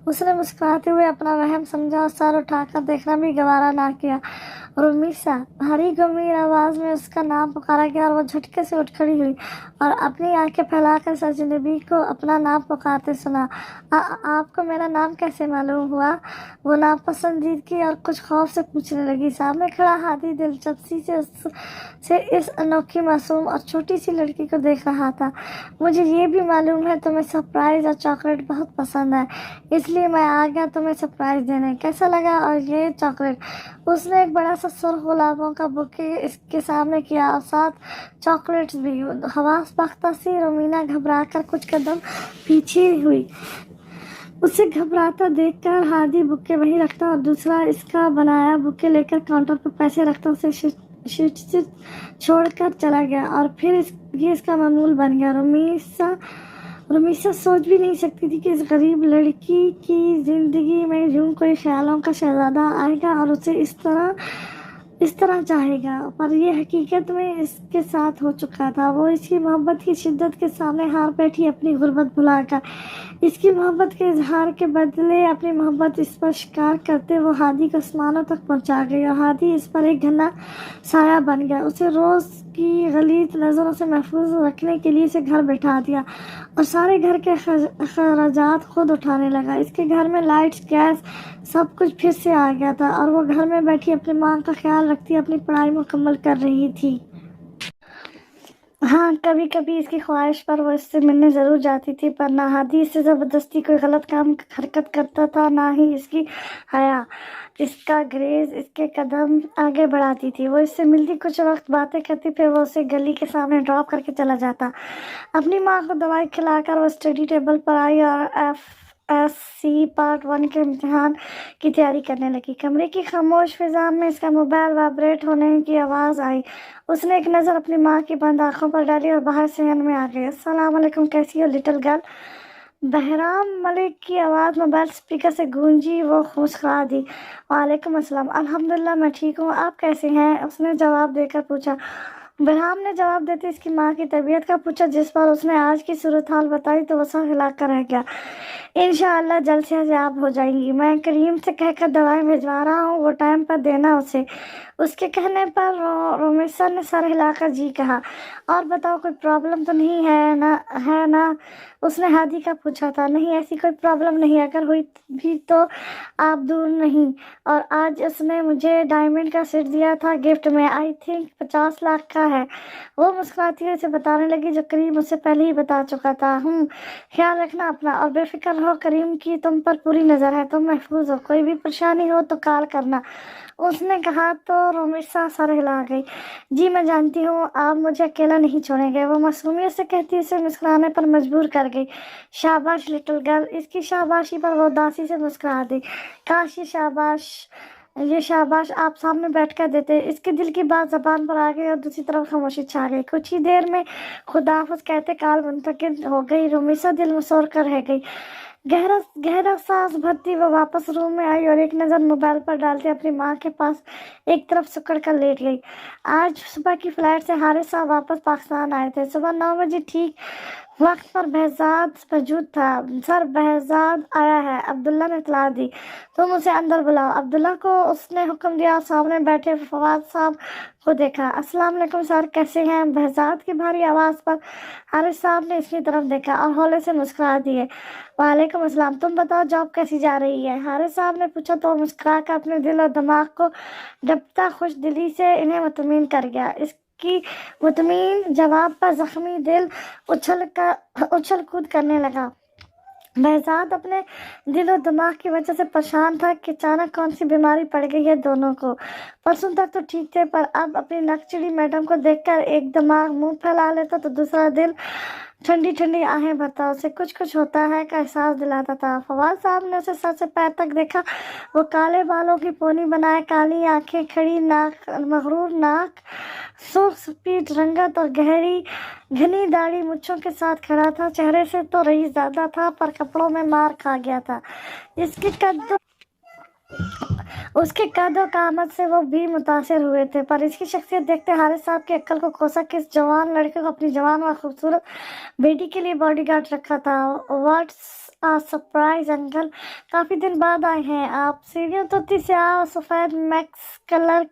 اس نے مسکراتے ہوئے اپنا وہم سمجھا اور سر اٹھا کر دیکھنا بھی گوارا نہ کیا۔ رمیسا! بھاری گمگین آواز میں اس کا نام پکارا گیا اور وہ جھٹکے سے اٹھ کھڑی ہوئی اور اپنی آنکھیں پھیلا کر اس اجنبی کو اپنا نام پکارتے سنا۔ آپ کو میرا نام کیسے معلوم ہوا؟ وہ ناپسندیدگی اور کچھ خوف سے پوچھنے لگی۔ سامنے کھڑا ہادی دلچسپی سے اس انوکھی معصوم اور چھوٹی سی لڑکی کو دیکھ رہا تھا۔ مجھے یہ بھی معلوم ہے تمہیں سرپرائز اور چاکلیٹ بہت پسند ہے، اس لیے میں آ گیا تمہیں سرپرائز دینے۔ کیسا لگا اور یہ چاکلیٹ؟ اس نے ایک بڑا سا سرخ گلابوں کا بکے اس کے سامنے کیا اور ساتھ چاکلیٹس بھی۔ حواس باختہ سی رومینا گھبرا کر کچھ قدم پیچھے ہوئی۔ اسے گھبراتا دیکھ کر ہادی بکے وہیں رکھتا اور دوسرا اس کا بنایا بکے لے کر کاؤنٹر پر پیسے رکھتا اسے شیٹ چھوڑ کر چلا گیا اور پھر یہ اس کا معمول بن گیا۔ رمیسا سوچ بھی نہیں سکتی تھی کہ اس غریب لڑکی کی زندگی میں یوں کوئی خیالوں کا شہزادہ آئے گا اور اسے اس طرح چاہے گا، پر یہ حقیقت میں اس کے ساتھ ہو چکا تھا۔ وہ اس کی محبت کی شدت کے سامنے ہار بیٹھی، اپنی غربت بھلا کر اس کی محبت کے اظہار کے بدلے اپنی محبت اس پر شکار کرتے وہ ہادی کو آسمانوں تک پہنچا گئی اور ہادی اس پر ایک گھنا سایہ بن گیا۔ اسے روز کی غلیظ نظروں سے محفوظ رکھنے کے لیے اسے گھر بٹھا دیا اور سارے گھر کے اخراجات خود اٹھانے لگا۔ اس کے گھر میں لائٹس، گیس، سب کچھ پھر سے آ گیا تھا اور وہ گھر میں بیٹھی اپنی ماں کا خیال رکھتی اپنی پڑھائی مکمل کر رہی تھی۔ ہاں، کبھی کبھی اس کی خواہش پر وہ اس سے ملنے ضرور جاتی تھی، پر نہ ہادی اس سے زبردستی کوئی غلط حرکت کرتا تھا، نہ ہی اس کی حیا اس کا گریز اس کے قدم آگے بڑھاتی تھی۔ وہ اس سے ملتی، کچھ وقت باتیں کرتی، پھر وہ اسے گلی کے سامنے ڈراپ کر کے چلا جاتا۔ اپنی ماں کو دوائی کھلا کر وہ اسٹڈی ٹیبل پر آئی اور FSC پارٹ 1 کے امتحان کی تیاری کرنے لگی۔ کمرے کی خاموش فضا میں اس کا موبائل وائبریٹ ہونے کی آواز آئی۔ اس نے ایک نظر اپنی ماں کی بند آنکھوں پر ڈالی اور باہر صحن میں آ گئی۔ السلام علیکم، کیسی ہو لٹل گرل؟ بہرام ملک کی آواز موبائل اسپیکر سے گونجی۔ وہ مسکرا دی۔ وعلیکم السلام، الحمدللہ میں ٹھیک ہوں، آپ کیسے ہیں؟ اس نے جواب دے کر پوچھا۔ بہرام نے جواب دیتے اس کی ماں کی طبیعت کا پوچھا، جس پر اس نے آج کی صورتحال بتائی تو وہ سر ہلا کر رہ گیا۔ انشاءاللہ جلد سے عیاب ہو جائیں گی، میں کریم سے کہہ کر دوائیں بھجوا رہا ہوں، وہ ٹائم پر دینا اسے۔ اس کے کہنے پر رمیسا نے سر ہلا کر جی کہا۔ اور بتاؤ، کوئی پرابلم تو نہیں ہے نا؟ اس نے ہادی کا پوچھا تھا۔ نہیں، ایسی کوئی پرابلم نہیں، اگر ہوئی بھی تو آپ دور نہیں۔ اور آج اس نے مجھے ڈائمنڈ کا سیٹ دیا تھا گفٹ میں، آئی تھنک 50 لاکھ کا ہے۔ وہ مسکراتی ہوئی اسے بتانے لگی جو کریم اسے پہلے ہی بتا چکا تھا۔ خیال رکھنا اپنا اور بے فکر رہو، کریم کی تم پر پوری نظر ہے، تم محفوظ ہو، کوئی بھی پریشانی ہو تو کال کرنا، اس نے کہا تو رمیسا سر ہلا گئی۔ جی میں جانتی ہوں، آپ مجھے اکیلا نہیں چھوڑیں گے، وہ معصومیت سے کہتی اسے مسکرانے پر مجبور کر گئی۔ شاباش لٹل گرل، اس کی شاباشی پر وہ اداسی سے مسکرا دی۔ کاش یہ شاباش آپ سامنے بیٹھ کر دیتے۔ اس کے دل کی بات زبان پر آ گئی اور دوسری طرف خاموشی چھا گئی۔ کچھ ہی دیر میں خداحافظ کہتے کال منتقل ہو گئی۔ رمیسا دل مسور کر رہ گئی۔ گہرا سانس بھرتی وہ واپس روم میں آئی اور ایک نظر موبائل پر ڈالتے اپنی ماں کے پاس ایک طرف سکڑ کر لیٹ گئی۔ آج صبح کی فلائٹ سے حارث صاحب واپس پاکستان آئے تھے۔ صبح 9 بجے ٹھیک وقت پر بہزاد موجود تھا۔ سر بہزاد آیا ہے، عبداللہ نے اطلاع دی، تم اسے اندر بلاؤ۔ عبداللہ کو اس نے حکم دیا اور سامنے بیٹھے فواد صاحب کو دیکھا۔ السلام علیکم سر، کیسے ہیں؟ بہزاد کی بھاری آواز پر حارث صاحب نے اس کی طرف دیکھا اور ہولے سے مسکرا دیے۔ وعلیکم السلام، تم بتاؤ جاب کیسی جا رہی ہے؟ حارث صاحب نے پوچھا تو وہ مسکرا کر اپنے دل اور دماغ کو ڈپٹتا خوش دلی سے انہیں مطمئن کر گیا۔ की मुतमईन जवाब पर जख्मी दिल उछल कूद करने लगा। बहजाद अपने दिल और दिमाग की वजह से परेशान था कि अचानक कौन सी बीमारी पड़ गई है दोनों को। परसों तक तो ठीक थे, पर अब अपनी नकचिड़ी मैडम को देखकर एक दिमाग मुंह फैला लेता तो दूसरा दिल ठंडी ठंडी आहें भरता, उसे कुछ होता है का एहसास दिलाता था। फवाद साहब ने उसे सर से पैर तक देखा। वो काले बालों की पोनी बनाए, काली आंखें, खड़ी नाक, मगरूर नाक, सुर्ख सफेद रंगत और गहरी घनी दाढ़ी मुच्छों के साथ खड़ा था। चेहरे से तो रईस ज्यादा था, पर कपड़ों में मार खा गया था। उसके कद और कामत से वो भी मुतासिर हुए थे, पर इसकी शख्सियत देखते हारिस साहब की अक्ल को कोसा कि इस जवान लड़के को अपनी जवान और खूबसूरत बेटी के लिए बॉडीगार्ड रखा था। व्हाट्स आ सरप्राइज अंकल, काफी दिन बाद आए हैं आप। सीढ़ियों तो थी स्याह और सफेद मिक्स कलर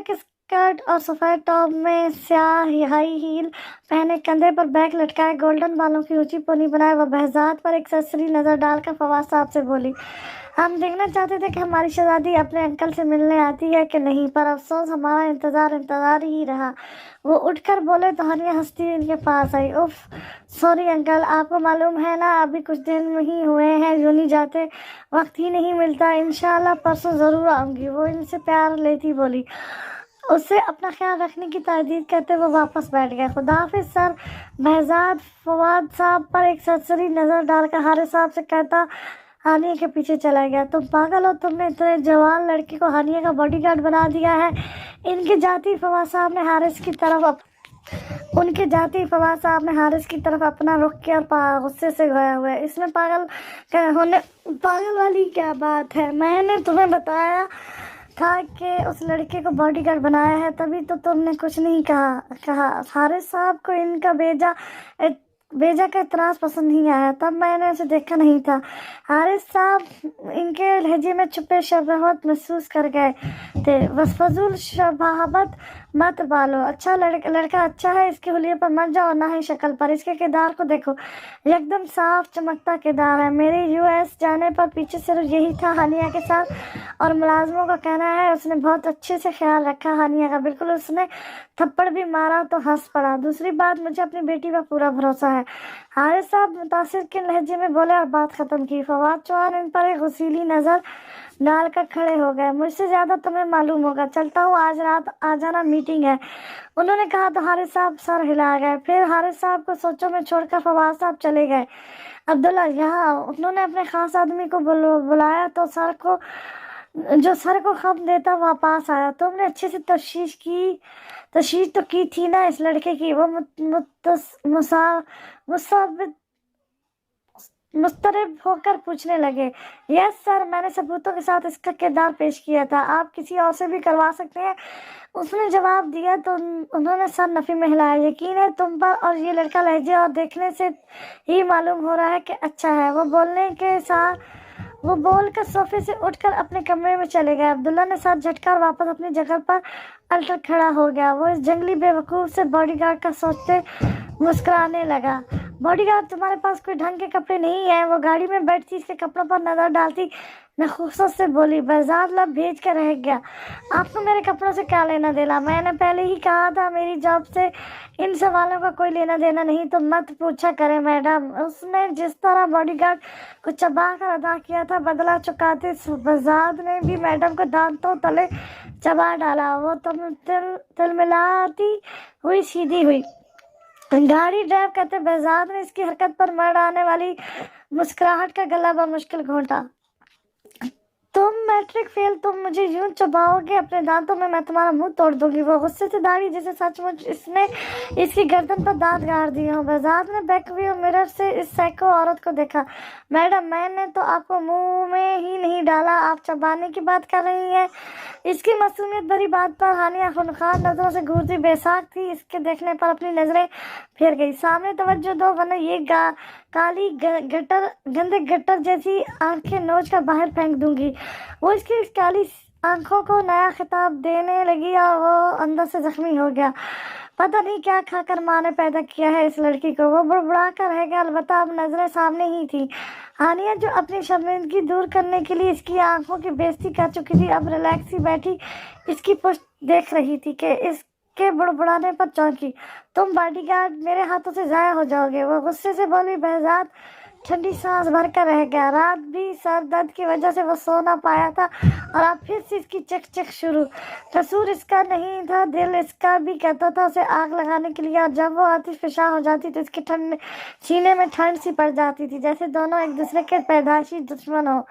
के स्कर्ट और सफेद टॉप में स्याह हाई हील पहने, कंधे पर बैग लटकाए, गोल्डन बालों की ऊंची पोनी बनाए, वह बहजाद पर एक सरसरी नजर डालकर फवाद साहब से बोली, हम देखना चाहते थे कि हमारी शहजादी अपने अंकल से मिलने आती है कि नहीं, पर अफसोस हमारा इंतजार ही रहा। वो उठकर बोले तो हानिया हंसती इनके पास आई। उफ, सॉरी अंकल, आपको मालूम है ना अभी कुछ दिन ही हुए हैं यूं जाते, वक्त ही नहीं मिलता। इंशाल्लाह परसों जरूर आऊंगी। वो इनसे प्यार लेती बोली। उससे अपना ख्याल रखने की ताकीद करते वो वापस बैठ गए। खुदाफिज सर। बहजाद फवाद साहब पर एक सरसरी नजर डालकर हारिस साहब से कहता हानिया के पीछे चला गया। तुम पागल हो, तुमने इतने जवान लड़की को हानिया का बॉडीगार्ड बना दिया है। उनके जाती फवाद साहब ने हारिस की तरफ अपना रुख किया और गुस्से से गया हुआ है। इसमें पागल वाली क्या बात है? मैंने तुम्हें बताया था कि उस लड़के को बॉडीगार्ड बनाया है, तभी तो तुमने कुछ नहीं कहा। हारिस साहब को इनका बेजा का इतराज पसंद नहीं आया, तब मैंने उसे देखा नहीं था। हारिस साहब इनके लहजे में छुपे शबाहत महसूस कर गए थे। बस फजूल शबाहत मत बालो। अच्छा लड़का अच्छा है, इसके हुलिये पर मत जाओ, ना ही शक्ल पर। इसके किरदार को देखो, एकदम साफ चमकता किरदार है। मेरे यूएस जाने पर पीछे सिर्फ यही था हानिया के साथ, और मुलाजमों का कहना है उसने बहुत अच्छे से ख्याल रखा हानिया का। बिल्कुल उसने थप्पड़ भी मारा तो हंस पड़ा। दूसरी बात, मुझे अपनी बेटी पर पूरा भरोसा है। हारिस साहब मुतासिर के लहजे में बोले और बात खत्म की। फवाद चौहान इन पर एक गुस्सीली नजर डालकर खड़े हो गए। मुझसे ज्यादा तुम्हें मालूम होगा, चलता हूँ, आज रात आ जाना, मीटिंग है। उन्होंने कहा तो हारिस साहब सर हिला गए। फिर हारिस साहब को सोचों में छोड़कर फवाद साहब चले गए। अब्दुल्ला यहाँ। उन्होंने अपने खास आदमी को बुलाया तो सर को खबर देता वहाँ पास आया। तुमने अच्छे से तशरीह तो की थी ना इस लड़के की? वो मुस्तरब होकर पूछने लगे। यस सर, मैंने सबूतों के साथ इसका किरदार पेश किया था। आप किसी और से भी करवा सकते हैं, उसने जवाब दिया। तो उन्होंने सर नफी में हिलाया। यकीन है तुम पर, और ये लड़का लहजे और देखने से ही मालूम हो रहा है कि अच्छा है। वो बोलकर सोफे से उठकर अपने कमरे में चले गए। अब्दुल्ला ने सर झटका और वापस अपनी जगह पर अलटर खड़ा हो गया। वो इस जंगली बेवकूफ से बॉडीगार्ड का सोचते मुस्कुराने लगा। बॉडीगार्ड, तुम्हारे पास कोई ढंग के कपड़े नहीं है? वो गाड़ी में बैठती इसके कपड़ों पर नजर डालती नखुसत से बोली। बहजाद लब भेज कर रह गया। आपको मेरे कपड़ों से क्या लेना देना? मैंने पहले ही कहा था मेरी जॉब से इन सवालों का कोई लेना देना नहीं, तो मत पूछा करें मैडम। उसने जिस तरह बॉडीगार्ड को चबा कर अदा किया था, बदला चुकाते बहजाद ने भी मैडम को दांतों तले चबा डाला। वो तिलमिलाती हुई सीधी हुई गाड़ी ड्राइव करते बहजाद ने इसकी हरकत पर मर आने वाली मुस्कुराहट का गला बमुश्किल घोंटा। तुम मैट्रिक फेल, तुम मुझे यूं चबाओगे अपने दांतों में, मैं तुम्हारा मुंह तोड़ दूंगी। वो गुस्से से दाढ़ी जैसे सचमुच इसने इसकी गर्दन पर दांत गाड़ दिए हों। बहजाद ने बैकव्यू मिरर से इस साइको औरत को देखा। मैडम, मैंने तो आपको मुंह में ही नहीं डाला, आप चबाने की बात कर रही हैं। इसकी मासूमियत भरी बात पर हानिया खुनखार नजरों से घूरती बेसाख थी। इसके देखने पर अपनी नजरें फिर गई। सामने तवज्जो दो, वरना ये काली गंदे गटर जैसी आंखें नोच कर बाहर फेंक दूंगी। वो इसकी काली आंखों को नया खिताब देने लगी और वो अंदर से जख्मी हो गया। पता नहीं क्या खाकर माँ ने पैदा किया है इस लड़की को। वो बुड़बुड़ा कर रह गया, अलबत्ता अब नजरें सामने ही थी। हानिया जो अपनी शर्मिंदगी दूर करने के लिए इसकी आंखों की बेइज्जती कर चुकी थी, अब रिलैक्स ही बैठी इसकी पुष्ट देख रही थी कि के बुड़बुड़ाने पर चौंकी। तुम बॉडीगार्ड, मेरे हाथों से ज़ाया हो जाओगे। वो गुस्से से बोली। बहजाद ठंडी सांस भर कर रह गया। रात भी सर दर्द की वजह से वो सो ना पाया था और अब फिर से इसकी चक चक शुरू। कसूर इसका नहीं था, दिल इसका भी कहता था उसे आग लगाने के लिए, और जब वो आतिश फिशा हो जाती तो इसके ठंड सीने में ठंड सी पड़ जाती थी, जैसे दोनों एक दूसरे के पैदाइशी दुश्मन हो।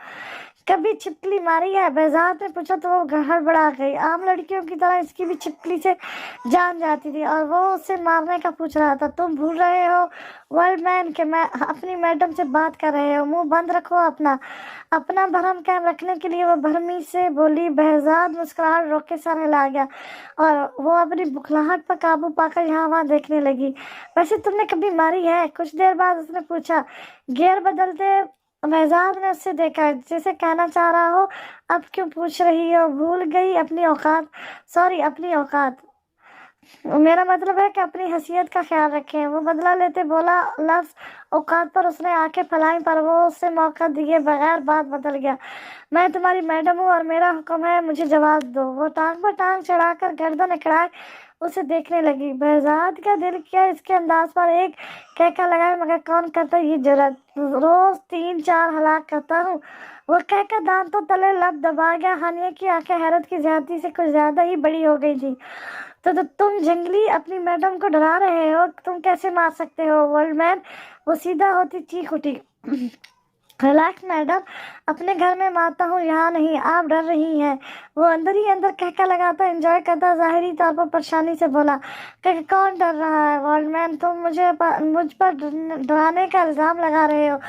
कभी छिपकली मारी है? बहजाद ने पूछा तो वो गड़बड़ा गई। आम लड़कियों की तरह इसकी भी छिपकली से जान जाती थी और वो उससे मारने का पूछ रहा था। तुम भूल रहे हो वर्ल्ड मैन के मैं अपनी मैडम से बात कर रहे हो। मुंह बंद रखो अपना। अपना भरम कायम रखने के लिए वो भरमी से बोली। बहजाद मुस्कुराहट रोक के सर हिला गया और वो अपनी बुखलाहट पर काबू पाकर यहाँ वहाँ देखने लगी। वैसे तुमने कभी मारी है? कुछ देर बाद उसने पूछा। गियर बदलते बहजाद ने उससे देखा, जैसे कहना चाह रहा हो अब क्यों पूछ रही हो? भूल गई अपनी औकात? सॉरी, अपनी औकात। मेरा मतलब है कि अपनी हैसियत का ख्याल रखें। वो बदला लेते बोला। लफ्ज़ औकात पर उसने आंखें फैलाई, पर वो उससे मौका दिए बगैर बात बदल गया। मैं तुम्हारी मैडम हूँ और मेरा हुक्म है, मुझे जवाब दो। वो टांग पर टांग चढ़ाकर गर्दन अकड़ाए उसे देखने लगी। बहजाद का दिल किया इसके अंदाज पर एक कहका लगाए, मगर कौन करता ये जरूरत? रोज 3-4 हलाक करता हूँ। वो कहकर दांतों तले लब दबा गया। हानिया की आंखें हैरत की ज्यादती से कुछ ज्यादा ही बड़ी हो गई थी। तो तुम जंगली अपनी मैडम को डरा रहे हो? तुम कैसे मार सकते हो वर्ल्ड मैन? वो सीधा होती चीख उठी। रिलैक्स मैडम, अपने घर में मारता हूँ, यहाँ नहीं। आप डर रही हैं। वो अंदर ही अंदर कहका लगाता एंजॉय करता ज़ाहिरी तौर पर परेशानी से बोला। कौन डर रहा है वर्ल्ड मैन? तुम मुझ पर डराने का इल्ज़ाम लगा रहे हो।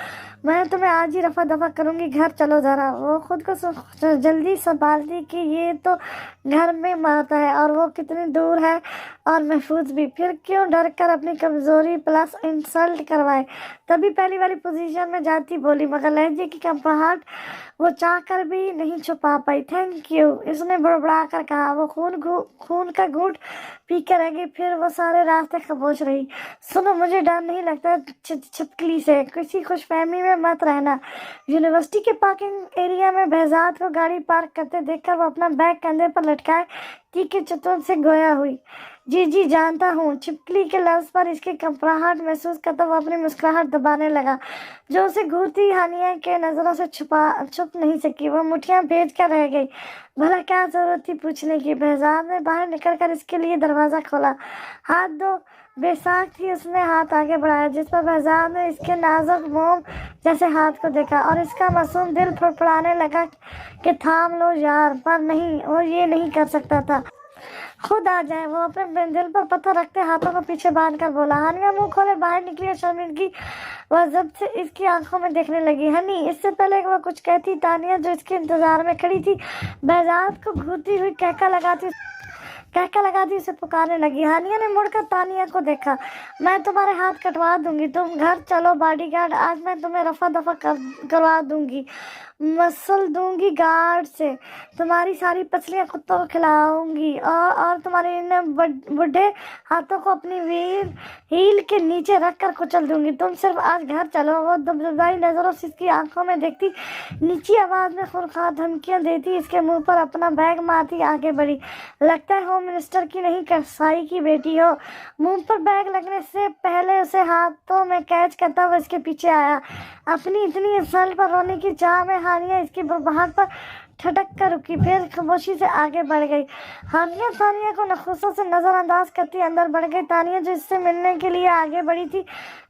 मैं तुम्हें आज ही रफा दफा करूंगी। घर चलो ज़रा। वो खुद को जल्दी संभालती कि ये तो घर में मारता है और वो कितनी दूर है और महफूज भी। फिर क्यों डर कर अपनी कमज़ोरी प्लस इंसल्ट करवाए? तभी पहली वाली पोजीशन में जाती बोली, मगर लहजे की कंपहाट वो चाह कर भी नहीं छुपा पाई। थैंक यू, इसने बड़बड़ा कर कहा। वो खून का घूंट पी कर रह गई। फिर वो सारे रास्ते खामोश रही। सुनो, मुझे डर नहीं लगता छिपकली से। किसी खुशफहमी में मत रहना। यूनिवर्सिटी के पार्किंग एरिया में बहजाद को गाड़ी पार्क करते देखकर वो अपना बैग कंधे पर लटकाए तीखे चतुर से गोया हुई। जी जानता हूँ। छिपकली के लफ्ज़ पर इसकी घबराहट महसूस करता वो अपनी मुस्कुराहट दबाने लगा, जो उसे घूरती हानिया के नज़रों से छुप नहीं सकी। वो मुठ्ठियाँ भेज कर रह गई। भला क्या जरूरत थी पूछने की? बहजाद ने बाहर निकल कर इसके लिए दरवाज़ा खोला। हाथ दो। बेसाख थी उसने हाथ आगे बढ़ाया, जिस पर बहजाद ने इसके नाजुक मोम जैसे हाथ को देखा और इसका मासूम दिल फड़फड़ाने लगा कि थाम लो यार, पर नहीं, वो ये नहीं कर सकता था। खुद आ जाए। वो अपने दिल पर पत्थर रखते हाथों को पीछे बांध कर बोला। हानिया मुंह खोले बाहर निकली और शर्मिंदगी वह जब से इसकी आंखों में देखने लगी। हनी, इससे पहले कि वह कुछ कहती, तानिया जो इसके इंतजार में खड़ी थी बहजाद को घूरती हुई कहका लगाती उसे पुकारने लगी। हानिया ने मुड़कर तानिया को देखा। मैं तुम्हारे हाथ कटवा दूंगी। तुम घर चलो बॉडीगार्ड, आज मैं तुम्हें रफा दफा करवा दूंगी, मसल दूंगी गार्ड से। तुम्हारी सारी पसलियां कुत्तों को खिलाऊंगी और तुम्हारे इन बुढ़े हाथों को अपनी हील के नीचे रख कर कुचल दूंगी। तुम सिर्फ आज घर चलो। वो दबदबाई नजरों से इसकी आंखों में देखती, नीची आवाज में खुरखार धमकियां देती, इसके मुंह पर अपना बैग मारती आगे बढ़ी। लगता है होम मिनिस्टर की नहीं कसाई की बेटी हो। मुंह पर बैग लगने से पहले उसे हाथों में कैच करता हुआ इसके पीछे आया। अपनी इतनी इंसल्ट पर रोने की चाह में हानिया इसकी बरबाहट पर ठटक कर रुकी, फिर खामोशी से आगे बढ़ गई। हानिया तानिया को नखुशों से नजरअंदाज करती अंदर बढ़ गई। तानिया जो इससे मिलने के लिए आगे बढ़ी थी,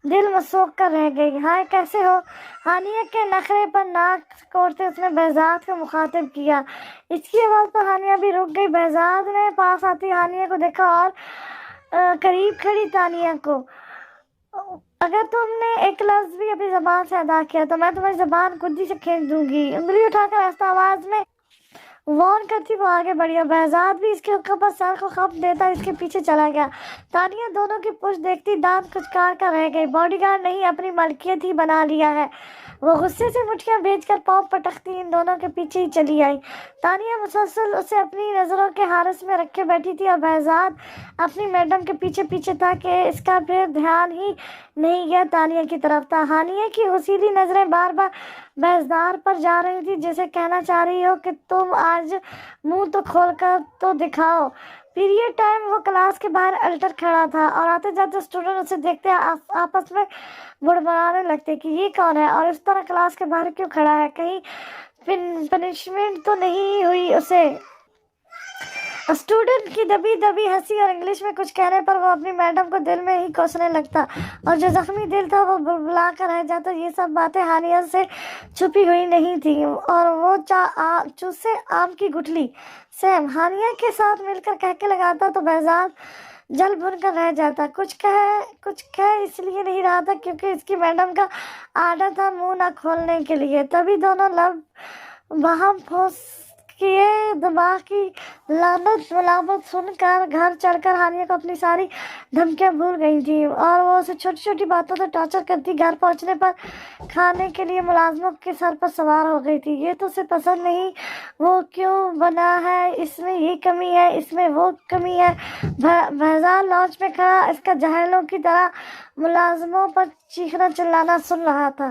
दिल मसोक कर रह गई। हाय, कैसे हो? हानिया के नखरे पर नाक कोड़ते उसने बहजाद को मुखातिब किया। इसकी आवाज़ पर हानिया भी रुक गई। बहजाद ने पास आती हानिया को देखा और करीब खड़ी तानिया को। अगर तुमने एक लफ्ज़ भी अपनी ज़बान से अदा किया तो मैं तुम्हारी ज़बान खुदी से खींच दूंगी। उंगली उठाकर आहिस्ता आवाज़ में वॉर्न करती वो आगे बढ़ी। बहजाद भी इसके हुक्म पर सर को खप देता इसके पीछे चला गया। तानिया दोनों की पुश देखती दांत कुचकार कर रह गई। बॉडीगार्ड नहीं, अपनी मलकियत ही बना लिया है। वो गुस्से से मुठ्ठियां भेजकर पाँव पटकती इन दोनों के पीछे ही चली आई। तानिया मुसलसल उसे अपनी नज़रों के हारस में रखे बैठी थी और बहजाद अपनी मैडम के पीछे पीछे था कि इसका फिर ध्यान ही नहीं गया तानिया की तरफ था। हानिया की हुसीली नज़रें बार बार बहजाद पर जा रही थी, जैसे कहना चाह रही हो कि तुम आज मुंह तो खोल कर तो दिखाओ। पीरियड टाइम वो क्लास के बाहर अल्टर खड़ा था और आते जाते स्टूडेंट उसे देखते आपस में बुड़बड़ाने लगते कि ये कौन है और इस तरह क्लास के बाहर क्यों खड़ा है, कहीं पनिशमेंट तो नहीं हुई उसे। स्टूडेंट की दबी दबी हंसी और इंग्लिश में कुछ कहने पर वो अपनी मैडम को दिल में ही कोसने लगता और जो जख्मी दिल था वो बुलबुला कर रह जाता। ये सब बातें हानिया से छुपी हुई नहीं थी और वो चूसे आम की गुठली सैम हानिया के साथ मिलकर कहके लगाता तो बेजार जल भुन कर रह जाता। कुछ कह इसलिए नहीं रहा था क्योंकि इसकी मैडम का आदत था मुंह ना खोलने के लिए। तभी दोनों लब वहां फौस किए। दिमाग की लानत मलामत सुनकर घर चढ़कर हानिया को अपनी सारी धमकियां भूल गई थी और वो उसे छोटी छोटी बातों से टॉर्चर करती। घर पहुंचने पर खाने के लिए मुलाजमों के सर पर सवार हो गई थी। ये तो उसे पसंद नहीं, वो क्यों बना है, इसमें ये कमी है, इसमें वो कमी है। भैजान लॉन्च में खड़ा इसका जहलों की तरह मुलाजमों पर चीखना चिल्लाना सुन रहा था।